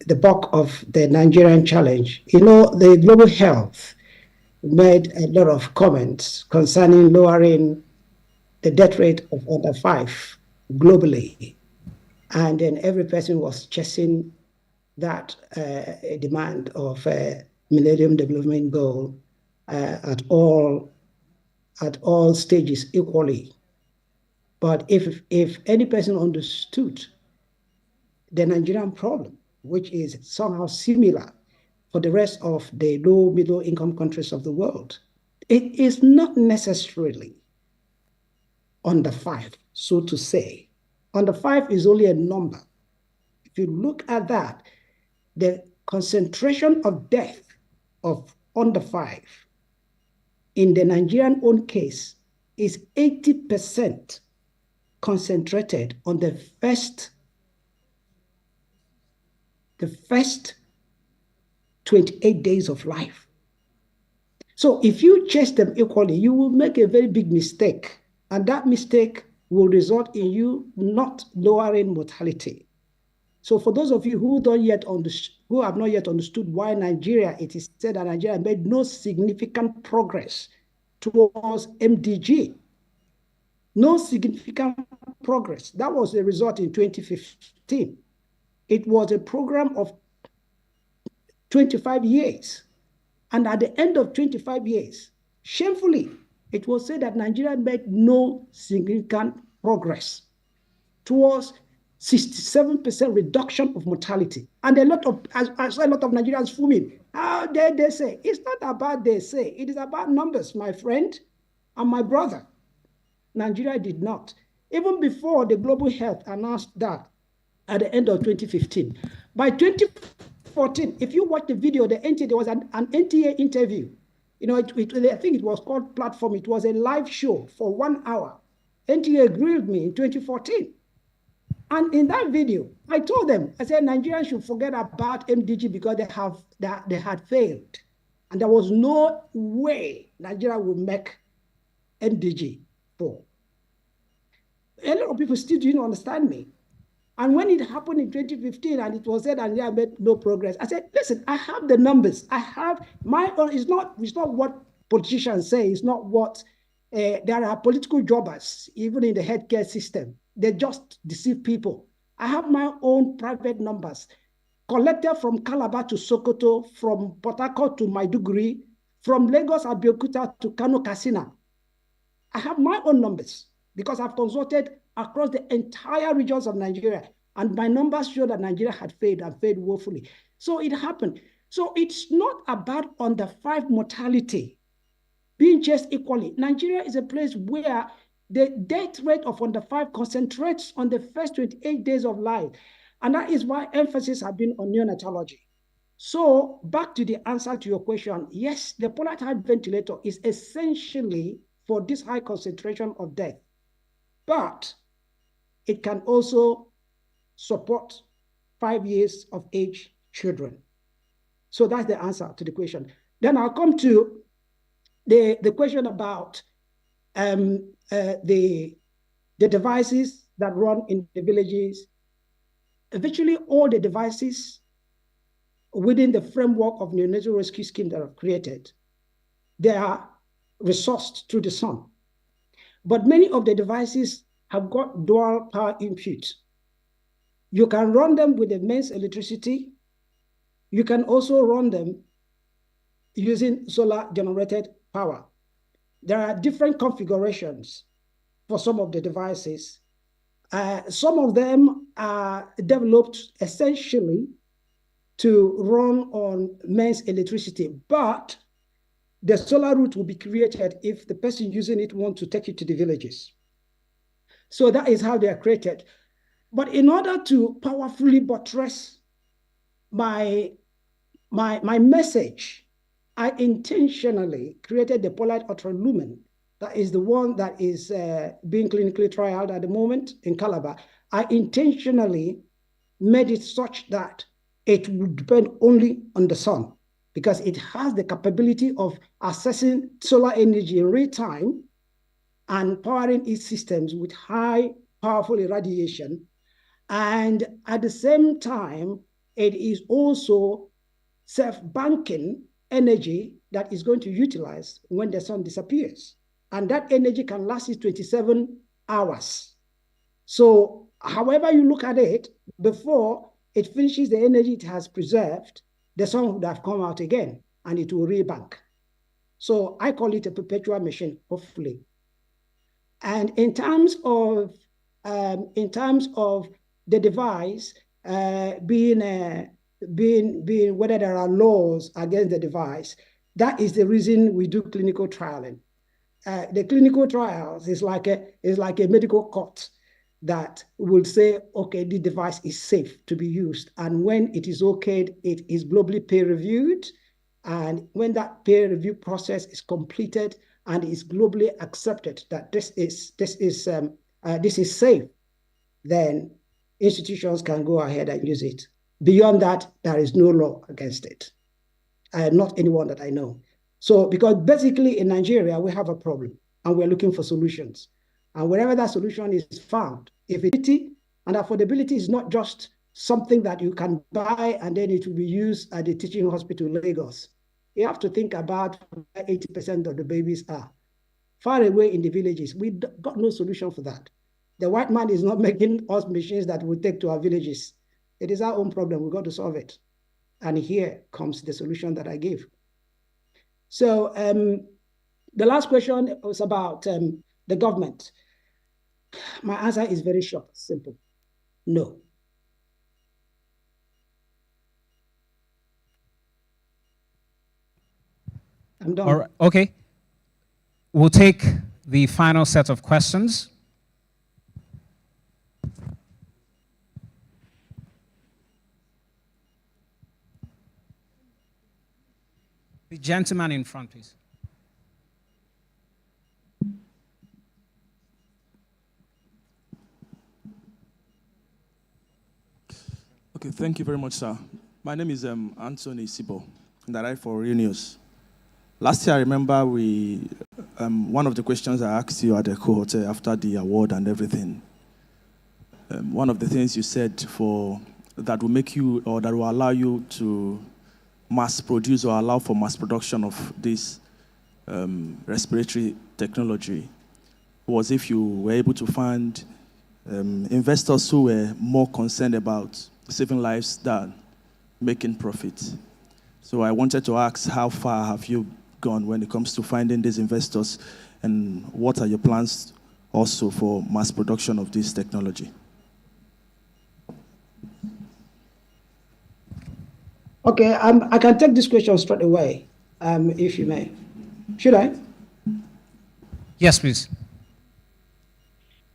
the bulk of the Nigerian challenge. You know, the Global Health made a lot of comments concerning lowering the death rate of under 5 globally. And then every person was chasing that demand of Millennium Development Goal at all stages equally. But if any person understood the Nigerian problem, which is somehow similar for the rest of the low, middle income countries of the world, it is not necessarily under 5, so to say. Under 5 is only a number. if you look at that, the concentration of death of under 5 in the Nigerian own case is 80% concentrated on the first 28 days of life. So if you chase them equally, you will make a very big mistake, and that mistake will result in you not lowering mortality. So for those of you who have not yet understood why Nigeria, it is said that Nigeria made no significant progress towards MDG. No significant progress. That was the result in 2015. It was a program of 25 years. And at the end of 25 years, shamefully, it was said that Nigeria made no significant progress towards 67% reduction of mortality. And a lot of Nigerians fuming. How dare they say? It's not about they say. It is about numbers, my friend and my brother. Nigeria did not. Even before the Global Health announced that at the end of 2015. By 2014, if you watch the video, there was an NTA interview. You know, I think it was called Platform. It was a live show for 1 hour. NTA grilled me in 2014. And in that video, I told them, I said, Nigerians should forget about MDG because they had failed. And there was no way Nigeria would make MDG 4. A lot of people still didn't understand me. And when it happened in 2015 and it was said and I made no progress, I said, listen, I have the numbers. I have my own. It's not what politicians say. It's not what, there are political jobbers, even in the healthcare system. They just deceive people. I have my own private numbers collected from Calabar to Sokoto, from Port Harcourt to Maiduguri, from Lagos, Abeokuta to Kano, Katsina. I have my own numbers because I've consulted across the entire regions of Nigeria, and my numbers show that Nigeria had failed and failed woefully. So it happened. So it's not about under 5 mortality being chased equally. Nigeria is a place where the death rate of under 5 concentrates on the first 28 days of life. And that is why emphasis has been on neonatology. So back to the answer to your question, yes, the pulmonary heart ventilator is essentially for this high concentration of death, but it can also support 5 years of age children. So that's the answer to the question. Then I'll come to the question about the devices that run in the villages. Virtually all the devices within the framework of neonatal rescue scheme that are created, they are resourced through the sun. But many of the devices have got dual power input. You can run them with immense electricity. You can also run them using solar generated power. There are different configurations for some of the devices. Some of them are developed essentially to run on immense electricity, but the solar route will be created if the person using it wants to take it to the villages. So that is how they are created. But in order to powerfully buttress my message, I intentionally created the Polite Ultralumen. That is the one that is being clinically trialed at the moment in Calabar. I intentionally made it such that it would depend only on the sun because it has the capability of accessing solar energy in real time and powering its systems with high, powerful irradiation. And at the same time, it is also self-banking energy that is going to utilize when the sun disappears. And that energy can last 27 hours. So however you look at it, before it finishes the energy it has preserved, the sun would have come out again and it will rebank. So I call it a perpetual machine, hopefully. And in terms of the device being whether there are laws against the device, that is the reason we do clinical trialing. The clinical trials is like a medical court. that will say, okay, the device is safe to be used. And when it is okayed, it is globally peer-reviewed. And when that peer review process is completed and is globally accepted that this is safe, then institutions can go ahead and use it. Beyond that, there is no law against it. Not anyone that I know. So, because basically in Nigeria, we have a problem and we're looking for solutions. And wherever that solution is found, if and affordability is not just something that you can buy and then it will be used at the teaching hospital in Lagos. You have to think about where 80% of the babies are. Far away in the villages, we got no solution for that. The white man is not making us machines that we take to our villages. It is our own problem. We've got to solve it. And here comes the solution that I gave. So the last question was about the government. My answer is very short, simple. No. I'm done. All right. Okay. We'll take the final set of questions. The gentleman in front, please. Okay, thank you very much, sir. My name is Anthony Sibo, and I write for Real News. Last year, I remember one of the questions I asked you at the court after the award and everything, one of the things you said that will make you, or that will allow you to mass produce or allow for mass production of this respiratory technology was if you were able to find investors who were more concerned about saving lives than making profit. So I wanted to ask, how far have you gone when it comes to finding these investors, and what are your plans also for mass production of this technology? Okay, I can take this question straight away, if you may. Should I? Yes, please.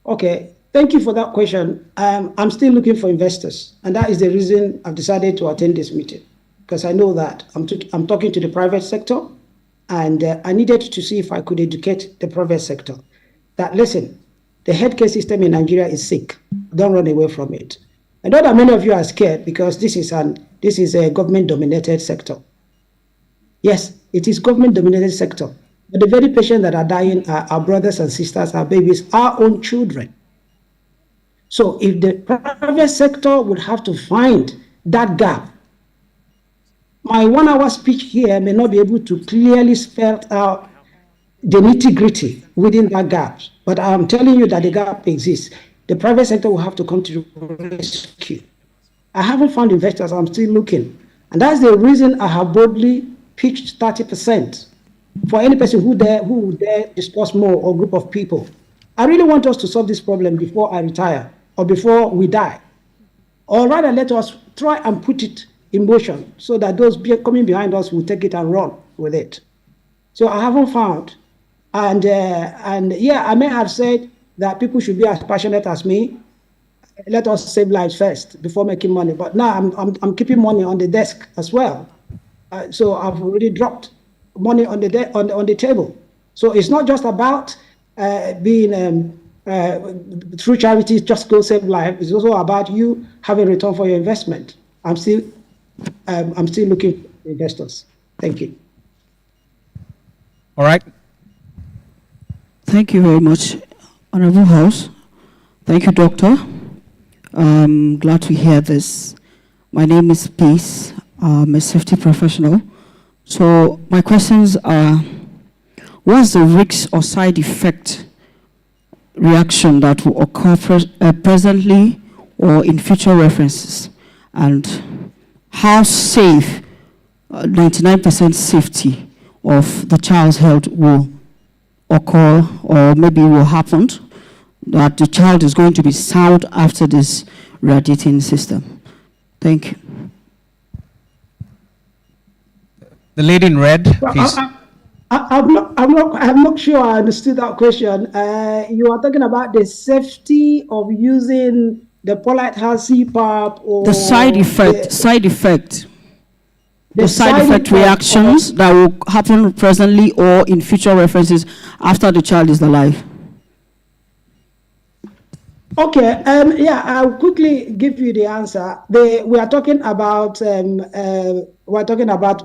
Okay, thank you for that question. I'm still looking for investors, and that is the reason I've decided to attend this meeting, because I know that I'm talking to the private sector, and I needed to see if I could educate the private sector that, listen, the healthcare system in Nigeria is sick. Don't run away from it. I know that many of you are scared because this is a government-dominated sector. Yes, it is government-dominated sector. But the very patients that are dying are our brothers and sisters, our babies, our own children. So if the private sector would have to find that gap, my 1 hour speech here may not be able to clearly spell out the nitty-gritty within that gap. But I'm telling you that the gap exists. The private sector will have to come to the rescue. I haven't found investors. I'm still looking. And that's the reason I have boldly pitched 30% for any person who would dare discuss more, or group of people. I really want us to solve this problem before I retire or before we die. Or rather, let us try and put it in motion so that those coming behind us will take it and run with it. So I haven't found. And yeah, I may have said that people should be as passionate as me. Let us save lives first before making money. But now I'm keeping money on the desk as well. So I've already dropped money on the table. So it's not just about being through charity, just go save life. It's also about you having return for your investment. I'm still looking for investors. Thank you. All right. Thank you very much, Honorable House. Thank you, Doctor. I'm glad to hear this. My name is Peace. I'm a safety professional. So my questions are, what's the risk or side effect reaction that will occur presently or in future references? And how safe, 99% safety of the child's health will occur, or maybe will happen, that the child is going to be sound after this radiating system? Thank you. The lady in red, please. I'm not sure I understood that question. You are talking about the safety of using the Polite House CPAP or The side effect, the side effect reactions that will happen presently or in future references after the child is alive. Okay, yeah, I'll quickly give you the answer. We are talking about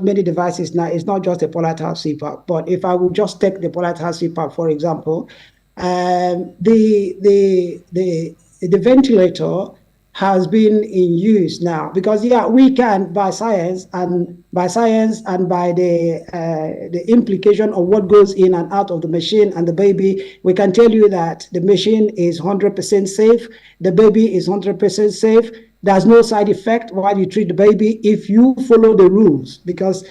many devices now. It's not just the Polite House CPAP, but if I would just take the Polite House CPAP, for example, the ventilator has been in use now because we can by science and by the implication of what goes in and out of the machine and the baby, we can tell you that the machine is 100% safe, the baby is 100% safe. There's no side effect while you treat the baby if you follow the rules, because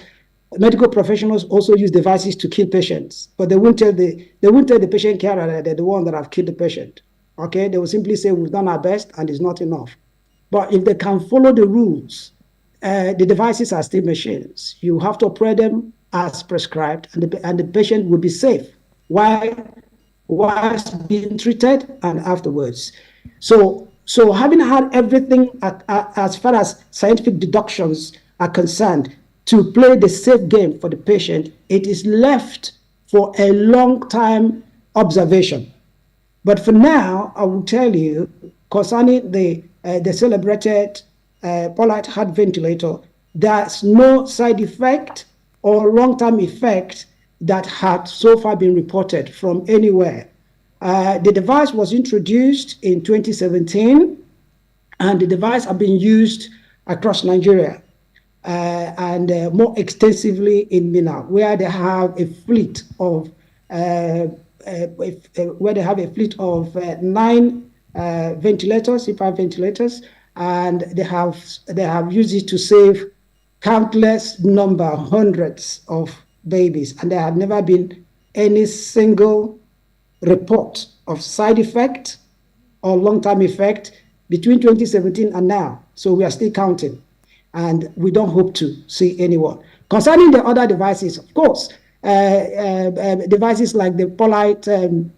medical professionals also use devices to kill patients, but they won't tell the patient carer that they're the one that have killed the patient. Okay, they will simply say we've done our best and it's not enough. But if they can follow the rules, the devices are still machines. You have to operate them as prescribed, and the patient will be safe while being treated and afterwards. So having had everything as far as scientific deductions are concerned to play the safe game for the patient, it is left for a long time observation. But for now, I will tell you concerning the celebrated Polite heart ventilator, there's no side effect or long-term effect that had so far been reported from anywhere. The device was introduced in 2017, and the device has been used across Nigeria and more extensively in Mina, where they have a fleet of 9 ventilators, CPAP ventilators, and they have used it to save countless number, hundreds of babies, and there have never been any single report of side effect or long-term effect between 2017 and now. So we are still counting, and we don't hope to see anyone. Concerning the other devices, of course, devices like the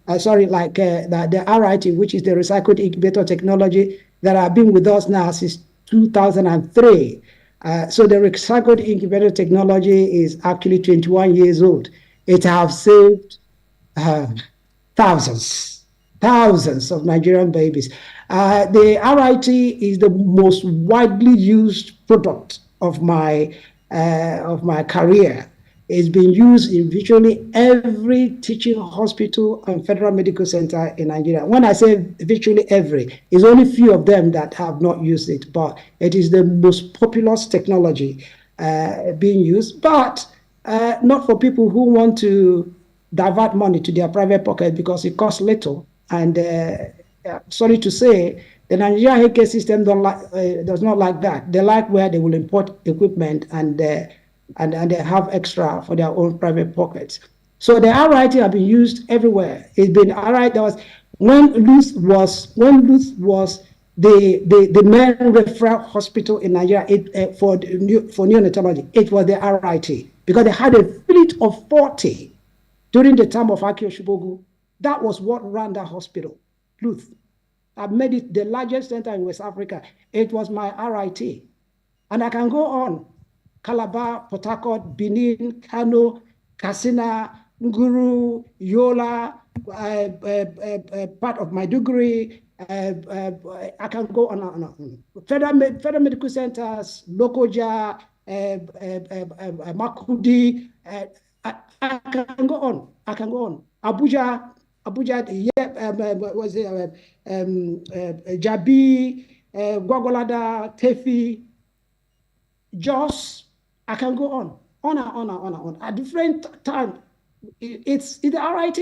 the RIT, which is the recycled incubator technology that have been with us now since 2003. So the recycled incubator technology is actually 21 years old. It has saved thousands of Nigerian babies. The RIT is the most widely used product of my career. It's been used in virtually every teaching hospital and federal medical center in Nigeria. When I say virtually every, it's only few of them that have not used it, but it is the most populous technology being used, but not for people who want to divert money to their private pocket because it costs little. And sorry to say, the Nigerian healthcare system does not like that. They like where they will import equipment and they have extra for their own private pockets. So the RIT have been used everywhere. It's been RIT. When Luth was the main referral hospital in Nigeria for neonatology, it was the RIT, because they had a fleet of 40 during the time of Aki Oshibogu. That was what ran that hospital, Luth. I've made it the largest center in West Africa. It was my RIT. And I can go on. Calabar, Port Harcourt, Benin, Kano, Katsina, Nguru, Yola, part of Maiduguri. I can go on and on. Federal medical centers, Lokoja, Makudi. I can go on. Abuja, Jabi, Gwagwalada, Tefi, Jos. I can go on and on. At different times, it's the RIT.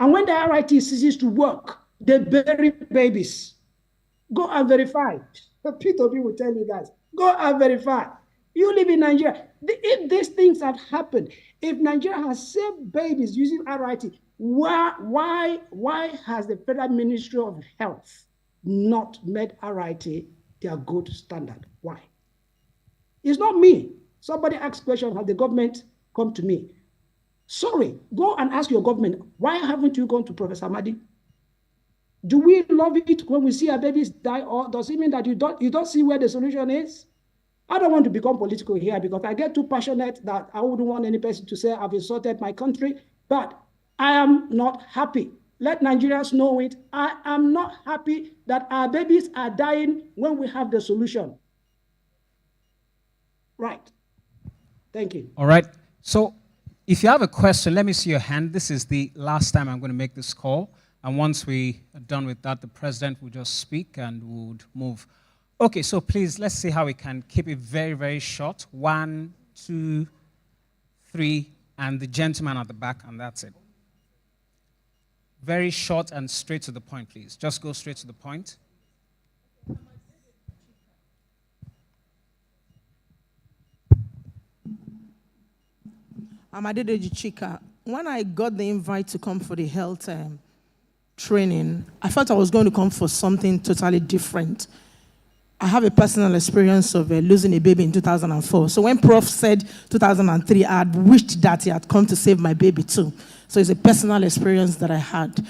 And when the RIT ceases to work, they bury babies. Go and verify. P2P will tell you guys. Go and verify. You live in Nigeria. If these things have happened, if Nigeria has saved babies using RIT, why has the Federal Ministry of Health not made RIT their gold standard? Why? It's not me. Somebody asked question, has the government come to me? Sorry, go and ask your government, why haven't you gone to Professor Madi? Do we love it when we see our babies die, or does it mean that you don't see where the solution is? I don't want to become political here because I get too passionate that I wouldn't want any person to say I've insulted my country, but I am not happy. Let Nigerians know it. I am not happy that our babies are dying when we have the solution. Right. Thank you. All right. So if you have a question, let me see your hand. This is the last time I'm going to make this call. And once we are done with that, the president will just speak and would move. Okay, so please, let's see how we can keep it very, very short. 1, 2, 3, and the gentleman at the back, and that's it. Very short and straight to the point, please. Just go straight to the point. I'm Nlng-Lcci Conference. When I got the invite to come for the health training, I felt I was going to come for something totally different. I have a personal experience of losing a baby in 2004. So when Prof said 2003, I had wished that he had come to save my baby too. So it's a personal experience that I had.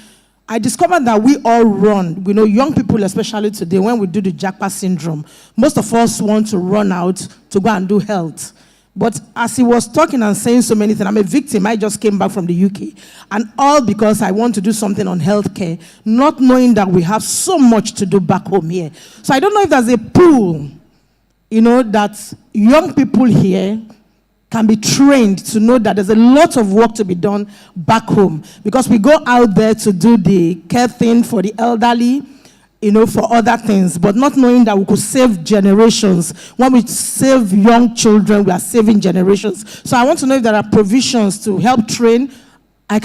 I discovered that we all run, we know young people, especially today, when we do the Japa syndrome, most of us want to run out to go and do health. But as he was talking and saying so many things, I'm a victim. I just came back from the UK. And all because I want to do something on healthcare, not knowing that we have so much to do back home here. So I don't know if there's a pool, that young people here can be trained to know that there's a lot of work to be done back home. Because we go out there to do the care thing for the elderly, for other things, but not knowing that we could save generations. When we save young children, we are saving generations. So I want to know if there are provisions to help train. I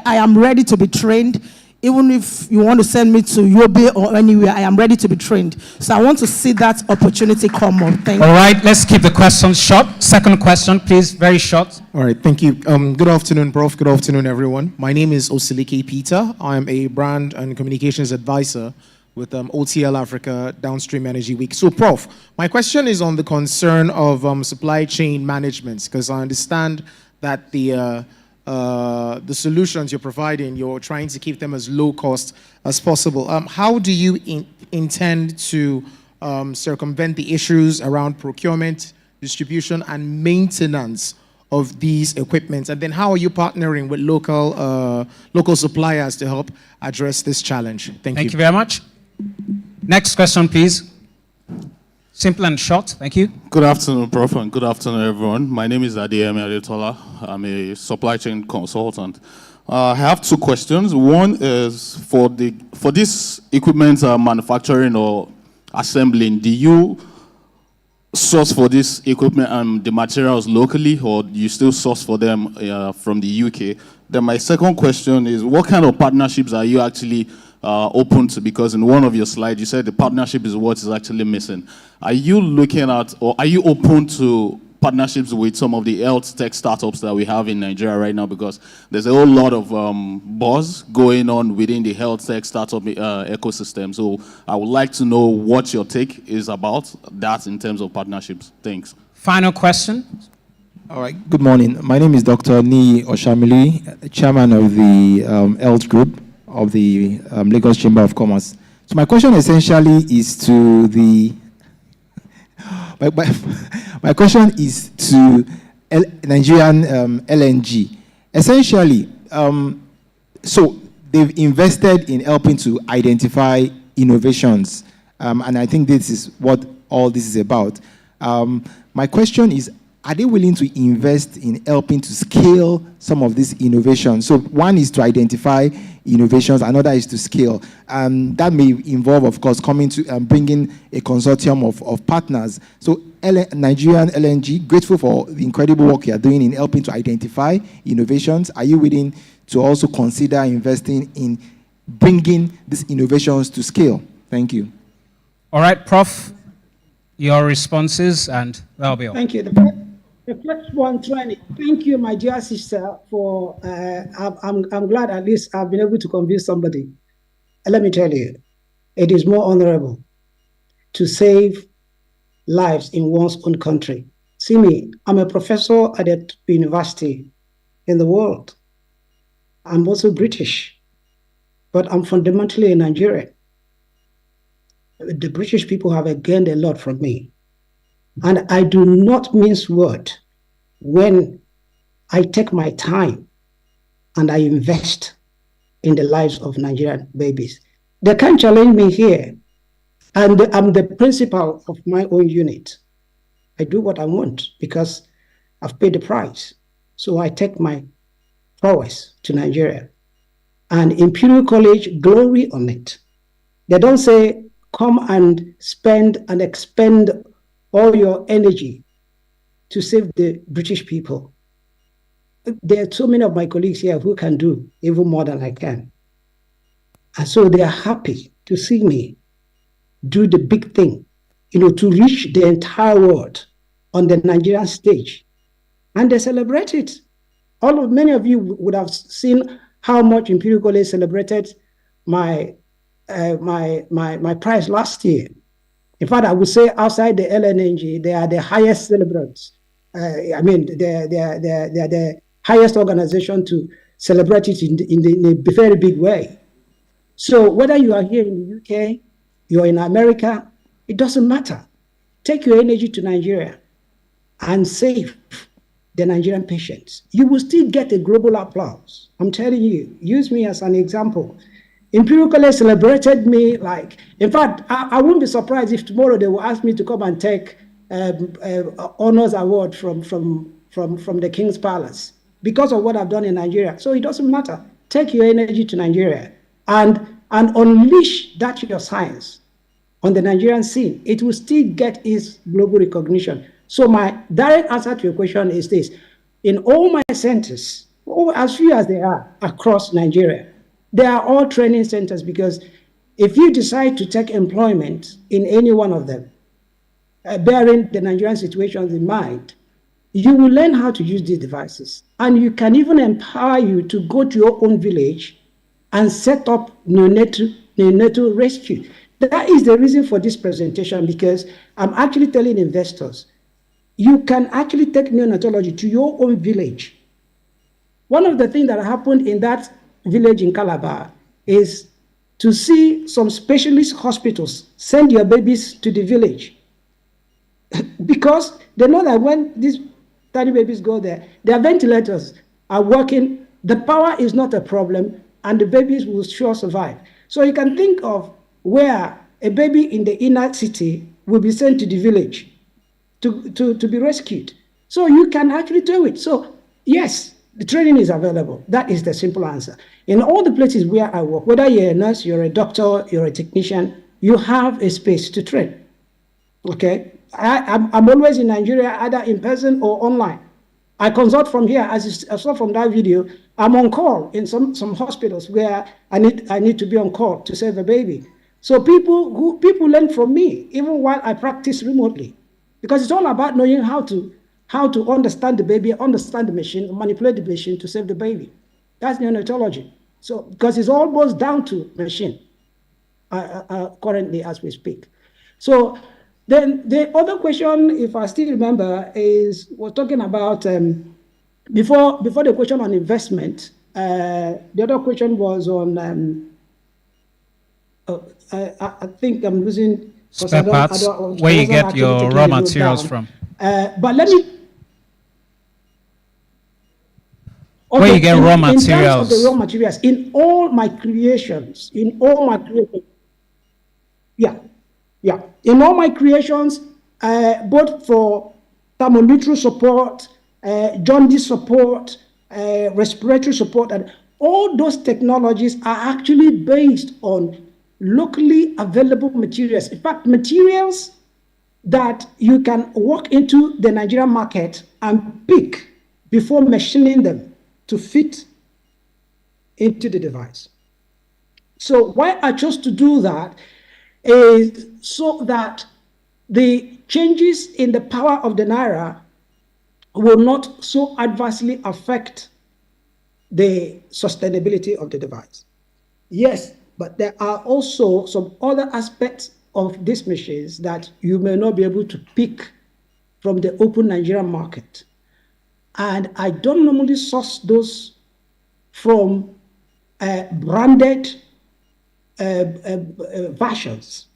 am ready to be trained. Even if you want to send me to Yobe or anywhere, I am ready to be trained. So I want to see that opportunity come up. Thank you. All right, let's keep the questions short. Second question, please, very short. All right, thank you. Good afternoon, Prof. Good afternoon, everyone. My name is Osilike Peter. I am a brand and communications advisor with OTL Africa Downstream Energy Week. So, Prof, my question is on the concern of supply chain management, because I understand that the solutions you're providing, you're trying to keep them as low cost as possible. How do you intend to circumvent the issues around procurement, distribution, and maintenance of these equipments? And then how are you partnering with local suppliers to help address this challenge? Thank you. Thank you very much. Next question, please. Simple and short. Thank you. Good afternoon, Prof, and good afternoon, everyone. My name is Adeyemi Adetola. I'm a supply chain consultant. I have two questions. One is for this equipment manufacturing or assembling, do you source for this equipment and the materials locally, or do you still source for them from the UK? Then my second question is, what kind of partnerships are you actually open to? Because in one of your slides, you said the partnership is what is actually missing. Are you looking at, or are you open to partnerships with some of the health tech startups that we have in Nigeria right now? Because there's a whole lot of buzz going on within the health tech startup ecosystem. So I would like to know what your take is about that in terms of partnerships. Thanks. Final question. All right. Good morning. My name is Dr. Ni Oshamili, chairman of the health group of the Lagos Chamber of Commerce. So my question essentially is to the my question is to Nigerian LNG. Essentially, so they've invested in helping to identify innovations, and I think this is what all this is about. My question is, are they willing to invest in helping to scale some of these innovations? So one is to identify innovations, another is to scale. That may involve, of course, coming to bringing a consortium of partners. So Nigerian LNG, grateful for the incredible work you are doing in helping to identify innovations. Are you willing to also consider investing in bringing these innovations to scale? Thank you. All right, Prof, your responses, and that'll be all. Thank you. The first one, training. Thank you, my dear sister, for, I'm glad at least I've been able to convince somebody. And let me tell you, it is more honorable to save lives in one's own country. See me, I'm a professor at a university, in the world. I'm also British, but I'm fundamentally a Nigerian. The British people have gained a lot from me. And I do not mince word when I take my time and I invest in the lives of Nigerian babies. They can't challenge me here. And I'm the principal of my own unit. I do what I want because I've paid the price. So I take my prowess to Nigeria. And Imperial College, glory on it. They don't say, come and spend and expend all your energy to save the British people. There are so many of my colleagues here who can do even more than I can. And so they are happy to see me do the big thing, to reach the entire world on the Nigerian stage. And they celebrate it. Many of you would have seen how much Imperial College celebrated my prize last year. In fact, I would say outside the LNNG, they are the highest celebrants. They're the highest organization to celebrate it in a very big way. So whether you are here in the UK, you're in America, it doesn't matter. Take your energy to Nigeria and save the Nigerian patients. You will still get a global applause. I'm telling you, use me as an example. Imperial College celebrated me in fact, I wouldn't be surprised if tomorrow they will ask me to come and take honors award from the King's Palace because of what I've done in Nigeria. So it doesn't matter. Take your energy to Nigeria and unleash that your science on the Nigerian scene. It will still get its global recognition. So my direct answer to your question is this. In all my centers, as few as they are across Nigeria, they are all training centers because if you decide to take employment in any one of them, bearing the Nigerian situations in mind, you will learn how to use these devices. And you can even empower you to go to your own village and set up neonatal rescue. That is the reason for this presentation, because I'm actually telling investors, you can actually take neonatology to your own village. One of the things that happened in that village in Calabar is to see some specialist hospitals send your babies to the village because they know that when these tiny babies go there, their ventilators are working, the power is not a problem, and the babies will sure survive. So you can think of where a baby in the inner city will be sent to the village to be rescued. So you can actually do it. So yes, the training is available. That is the simple answer. In all the places where I work, whether you're a nurse, you're a doctor, you're a technician, you have a space to train. Okay? I'm always in Nigeria, either in person or online. I consult from here, as you saw from that video. I'm on call in some hospitals where I need to be on call to save a baby. So people learn from me, even while I practice remotely, because it's all about knowing how to understand the baby, understand the machine, manipulate the machine to save the baby. That's neonatology. So because it's almost down to machine currently as we speak. So then the other question, if I still remember, we're talking about before the question on investment. The other question was on I think I'm losing spare parts, where you get your raw materials from. But let me. Okay, where you get raw materials. In terms of the raw materials, in all my creations, in all my creations, both for thermonuclear support, jaundice support, respiratory support, and all those technologies are actually based on locally available materials. In fact, materials that you can walk into the Nigerian market and pick before machining them to fit into the device. So why I chose to do that is so that the changes in the power of the Naira will not so adversely affect the sustainability of the device. Yes, but there are also some other aspects of these machines that you may not be able to pick from the open Nigerian market. And I don't normally source those from branded versions.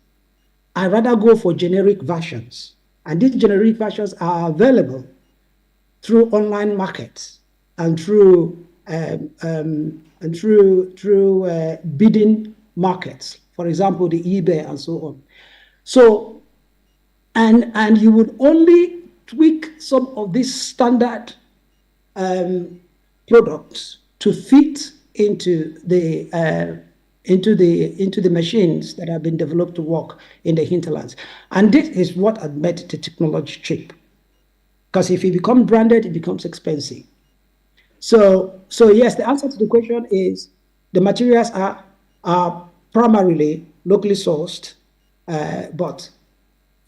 I rather go for generic versions. And these generic versions are available through online markets and through bidding markets, for example, the eBay and so on. So, and you would only tweak some of these standard products to fit into the machines that have been developed to work in the hinterlands. And this is what had made the technology cheap. Because if it becomes branded, it becomes expensive. So yes, the answer to the question is the materials are primarily locally sourced, but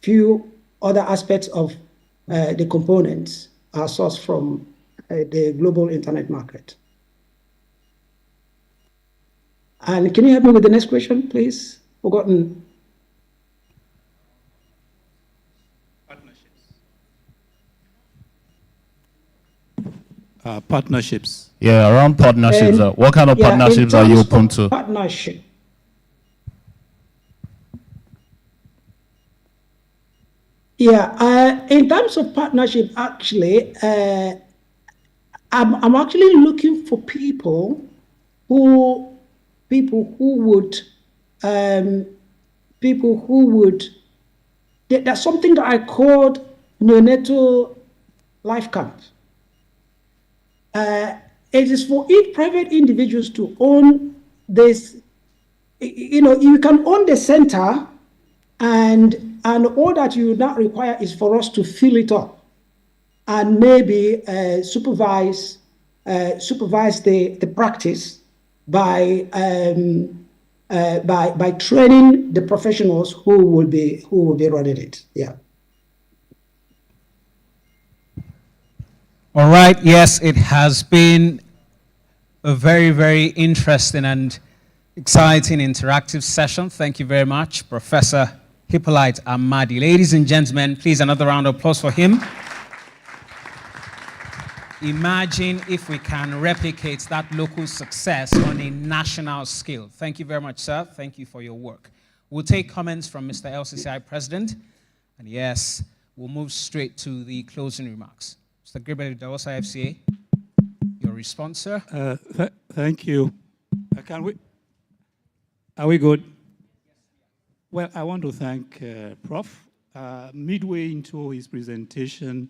few other aspects of the components are sourced from the global internet market. And can you help me with the next question, please? Forgotten. Partnerships. Yeah, around partnerships. What kind of partnerships are you open to? Partnership. Yeah, in terms of partnership, actually, I'm actually looking for people who would there's something that I called neonatal life camp. It is for each private individuals to own this. You can own the center, and all that you now require is for us to fill it up, and maybe supervise the practice by training the professionals who will be running it. Yeah. All right. Yes, it has been a very, very interesting and exciting interactive session. Thank you very much, Professor Hippolyte Amadi. Ladies and gentlemen, please another round of applause for him. Imagine if we can replicate that local success on a national scale. Thank you very much, sir. Thank you for your work. We'll take comments from Mr. LCCI President. And yes, we'll move straight to the closing remarks. Mr. Gribbel Dawosa FCA, your response, sir. Thank you. Are we good? Well, I want to thank Prof. Midway into his presentation,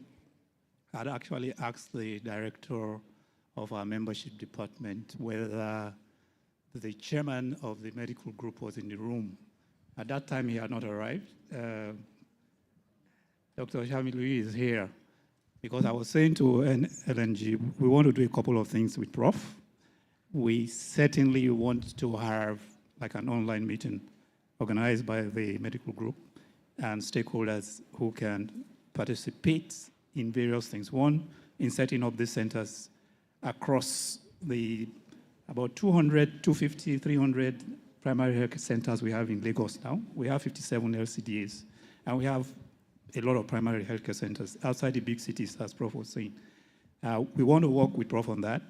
I'd actually asked the director of our membership department whether the chairman of the medical group was in the room. At that time, he had not arrived. Dr. Shamilu is here because I was saying to Nlng, we want to do a couple of things with Prof. We certainly want to have like an online meeting organized by the medical group and stakeholders who can participate in various things. One, in setting up these centers across the about 200, 250, 300 primary health centers we have in Lagos now. We have 57 LCDAs, and we have a lot of primary healthcare centers outside the big cities, as Prof was saying. We want to work with Prof on that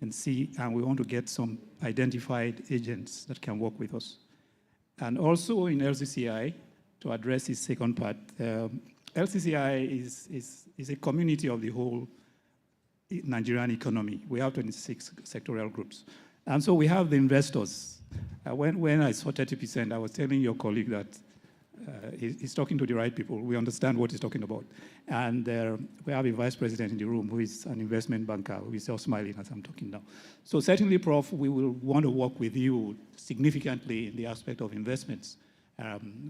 and see, and we want to get some identified agents that can work with us. And also in LCCI, to address his second part, LCCI is a community of the whole Nigerian economy. We have 26 sectorial groups. And so we have the investors. When I saw 30%, I was telling your colleague that he's talking to the right people. We understand what he's talking about. And we have a vice president in the room who is an investment banker, who is just smiling as I'm talking now. So certainly, Prof, we will want to work with you significantly in the aspect of investments.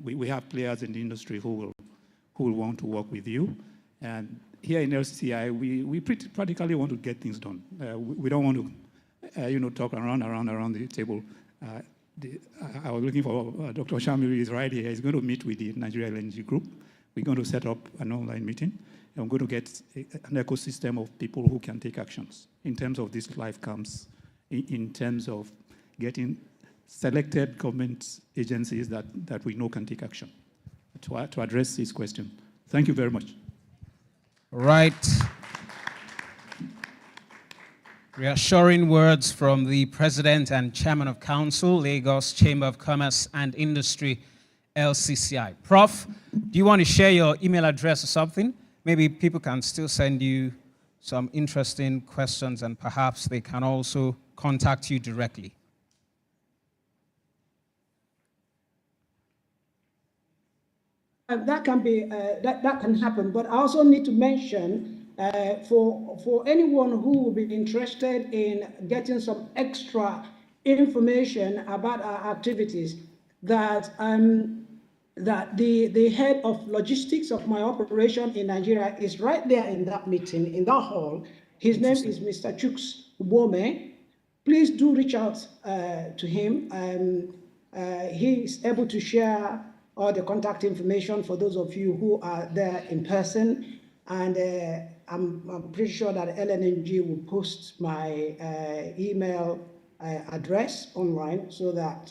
We have players in the industry who will want to work with you. And here in LCCI, we practically want to get things done. We don't want to, talk around the table. I was looking for Dr. Shamiru is right here. He's going to meet with the Nigeria LNG group. We're going to set up an online meeting. And we're going to get an ecosystem of people who can take actions in terms of these life camps, in terms of getting selected government agencies that we know can take action to address this question. Thank you very much. Right. Reassuring words from the President and Chairman of Council, Lagos Chamber of Commerce and Industry, LCCI. Prof, do you want to share your email address or something? Maybe people can still send you some interesting questions and perhaps they can also contact you directly. That can be that can happen, but I also need to mention for anyone who will be interested in getting some extra information about our activities, that that the head of logistics of my operation in Nigeria is right there in that meeting, in that hall. His name is Mr. Chuks Ubome. Please do reach out to him. He is able to share all the contact information for those of you who are there in person. And I'm pretty sure that LNNG will post my email address online so that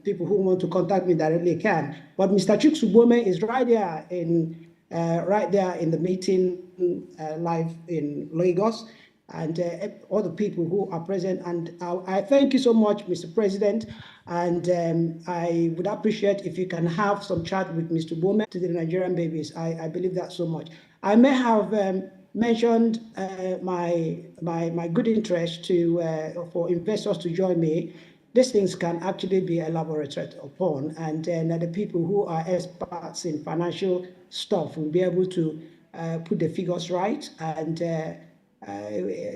people who want to contact me directly can. But Mr. Chuks Ubome is right there in the meeting live in Lagos, and all the people who are present. And I thank you so much, Mr. President. And I would appreciate if you can have some chat with Mr. Ubome to the Nigerian babies. I believe that so much. I may have mentioned my good interest for investors to join me. These things can actually be elaborated upon, and then the people who are experts in financial stuff will be able to put the figures right, and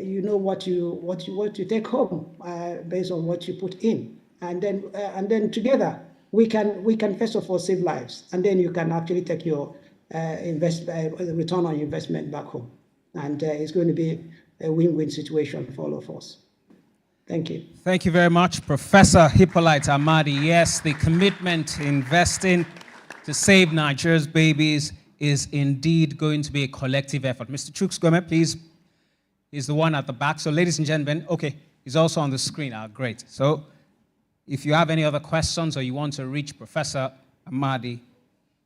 you know what you take home based on what you put in, and then together we can first of all save lives, and then you can actually take your return on investment back home, and it's going to be a win-win situation for all of us. Thank you. Thank you very much, Professor Hippolyte Amadi. Yes, the commitment to investing to save Nigeria's babies is indeed going to be a collective effort. Mr. Chuks Ubome, please. He's the one at the back. So, ladies and gentlemen, okay, he's also on the screen. Great. So, if you have any other questions or you want to reach Professor Amadi,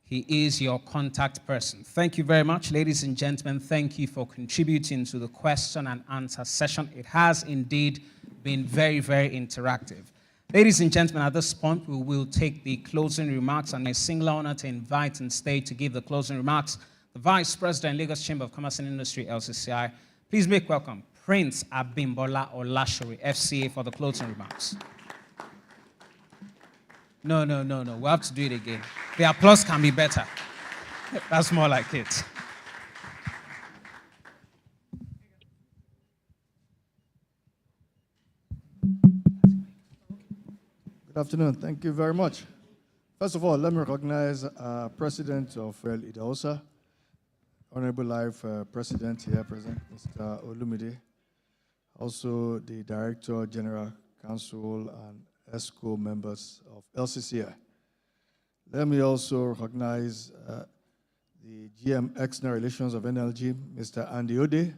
he is your contact person. Thank you very much, ladies and gentlemen. Thank you for contributing to the question and answer session. It has indeed been very, very interactive. Ladies and gentlemen, at this point, we will take the closing remarks, and my singular honor to invite and stay to give the closing remarks the Vice President, Lagos Chamber of Commerce and Industry, LCCI. Please make welcome Prince Abimbola Olashore, FCA, for the closing remarks. No. We have to do it again. The applause can be better. That's more like it. Good afternoon. Thank you very much. First of all, let me recognize President of IDAOSA, Honorable Life President here present, Mr. Olumide, also the Director, General Counsel, and ESCO members of LCCI. Let me also recognize the GM External Relations of NLG, Mr. Andy Ode,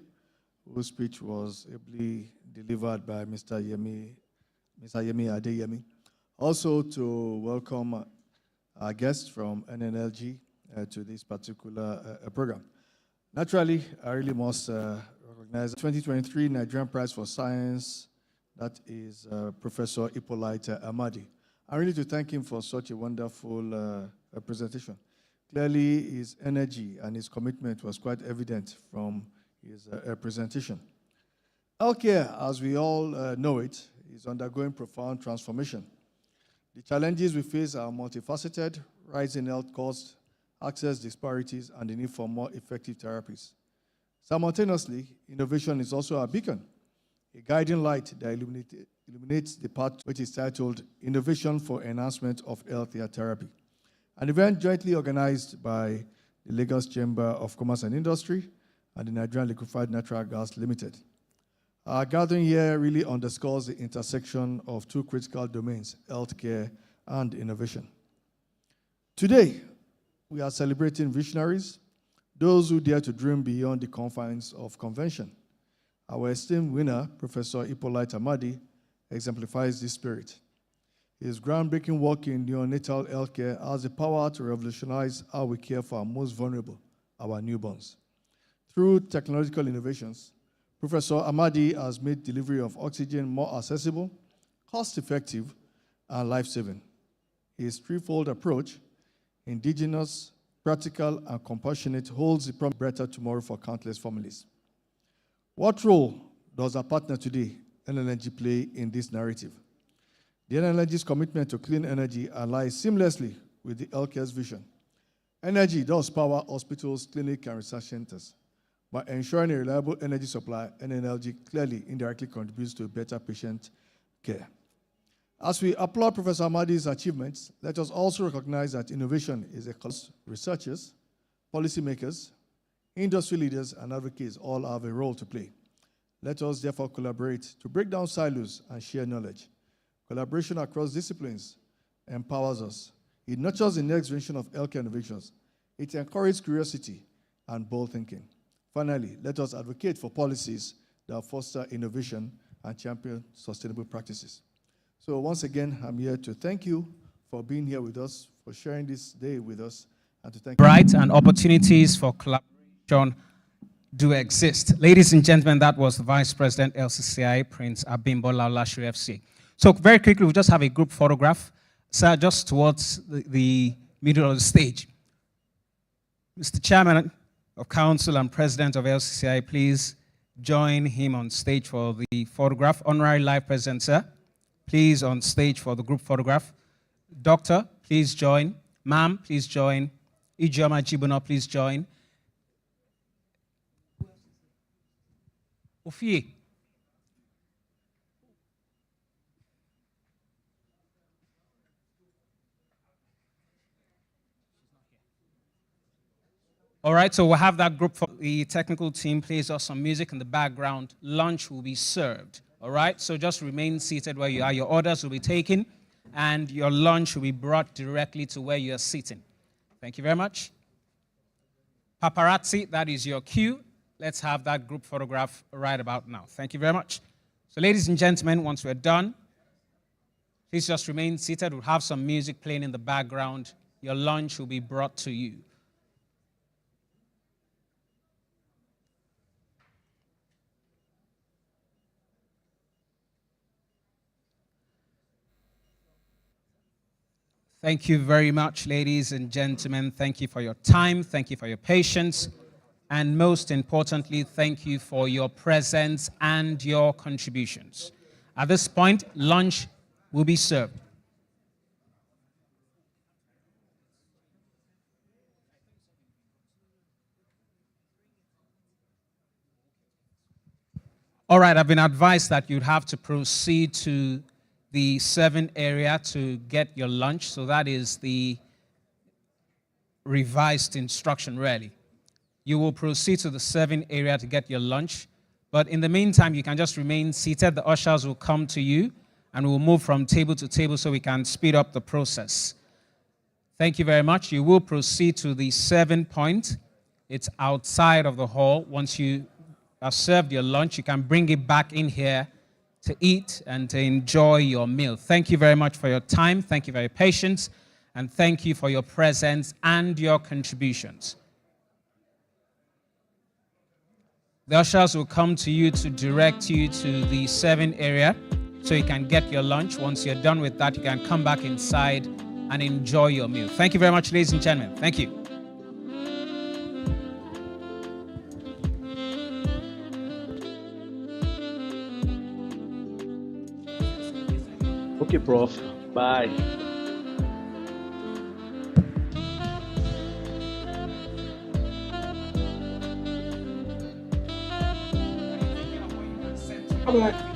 whose speech was ably delivered by Mr. Yemi Adeyemi. Also to welcome our guests from NNLG to this particular program. Naturally, I really must recognize the 2023 Nigerian Prize for Science, that is Professor Hippolyte Amadi. I really to thank him for such a wonderful presentation. Clearly, his energy and his commitment was quite evident from his presentation. Healthcare, as we all know it, is undergoing profound transformation. The challenges we face are multifaceted: rising health costs, access disparities, and the need for more effective therapies. Simultaneously, innovation is also a beacon, a guiding light that illuminates the path, which is titled Innovation for Enhancement of Healthcare Therapy, an event jointly organized by the Lagos Chamber of Commerce and Industry and the Nigerian Liquefied Natural Gas Limited. Our gathering here really underscores the intersection of two critical domains, healthcare and innovation. Today, we are celebrating visionaries, those who dare to dream beyond the confines of convention. Our esteemed winner, Professor Hippolyte Amadi, exemplifies this spirit. His groundbreaking work in neonatal healthcare has the power to revolutionize how we care for our most vulnerable, our newborns. Through technological innovations, Professor Amadi has made delivery of oxygen more accessible, cost-effective, and life-saving. His threefold approach, indigenous, practical, and compassionate, holds the promise of a better tomorrow for countless families. What role does our partner today, Nlng, play in this narrative? The Nlng's commitment to clean energy aligns seamlessly with the healthcare's vision. Energy does power hospitals, clinics, and research centers. By ensuring a reliable energy supply, Nlng clearly indirectly contributes to better patient care. As we applaud Professor Amadi's achievements, let us also recognize that innovation is a cause. Researchers, policymakers, industry leaders, and advocates all have a role to play. Let us therefore collaborate to break down silos and share knowledge. Collaboration across disciplines empowers us. It nurtures the next generation of healthcare innovations. It encourages curiosity and bold thinking. Finally, let us advocate for policies that foster innovation and champion sustainable practices. So once again, I'm here to thank you for being here with us, for sharing this day with us, and to thank you. Right, and opportunities for collaboration do exist. Ladies and gentlemen, that was the Vice President LCCI, Prince Abimbola Olashiri FC. So very quickly, we'll just have a group photograph. Sir, just towards the middle of the stage. Mr. Chairman of Council and President of LCCI, please join him on stage for the photograph. Honorary Live President, sir, please on stage for the group photograph. Doctor, please join. Ma'am, please join. Ijoma Jibuno, please join. Ofie. All right, so we'll have that group for the technical team plays us some music in the background. Lunch will be served. All right, so just remain seated where you are. Your orders will be taken, and your lunch will be brought directly to where you are sitting. Thank you very much. Paparazzi, that is your cue. Let's have that group photograph right about now. Thank you very much. So ladies and gentlemen, once we're done, please just remain seated. We'll have some music playing in the background. Your lunch will be brought to you. Thank you very much, ladies and gentlemen. Thank you for your time. Thank you for your patience. And most importantly, thank you for your presence and your contributions. At this point, lunch will be served. All right, I've been advised that you'd have to proceed to the 7 area to get your lunch. So that is the revised instruction, really. You will proceed to the 7 area to get your lunch. But in the meantime, you can just remain seated. The ushers will come to you, and we'll move from table to table so we can speed up the process. Thank you very much. You will proceed to the 7 point. It's outside of the hall. Once you have served your lunch, you can bring it back in here to eat and to enjoy your meal. Thank you very much for your time. Thank you for your patience. And thank you for your presence and your contributions. The ushers will come to you to direct you to the 7 area so you can get your lunch. Once you're done with that, you can come back inside and enjoy your meal. Thank you very much, ladies and gentlemen. Thank you. Okay, Prof. Bye. Come on.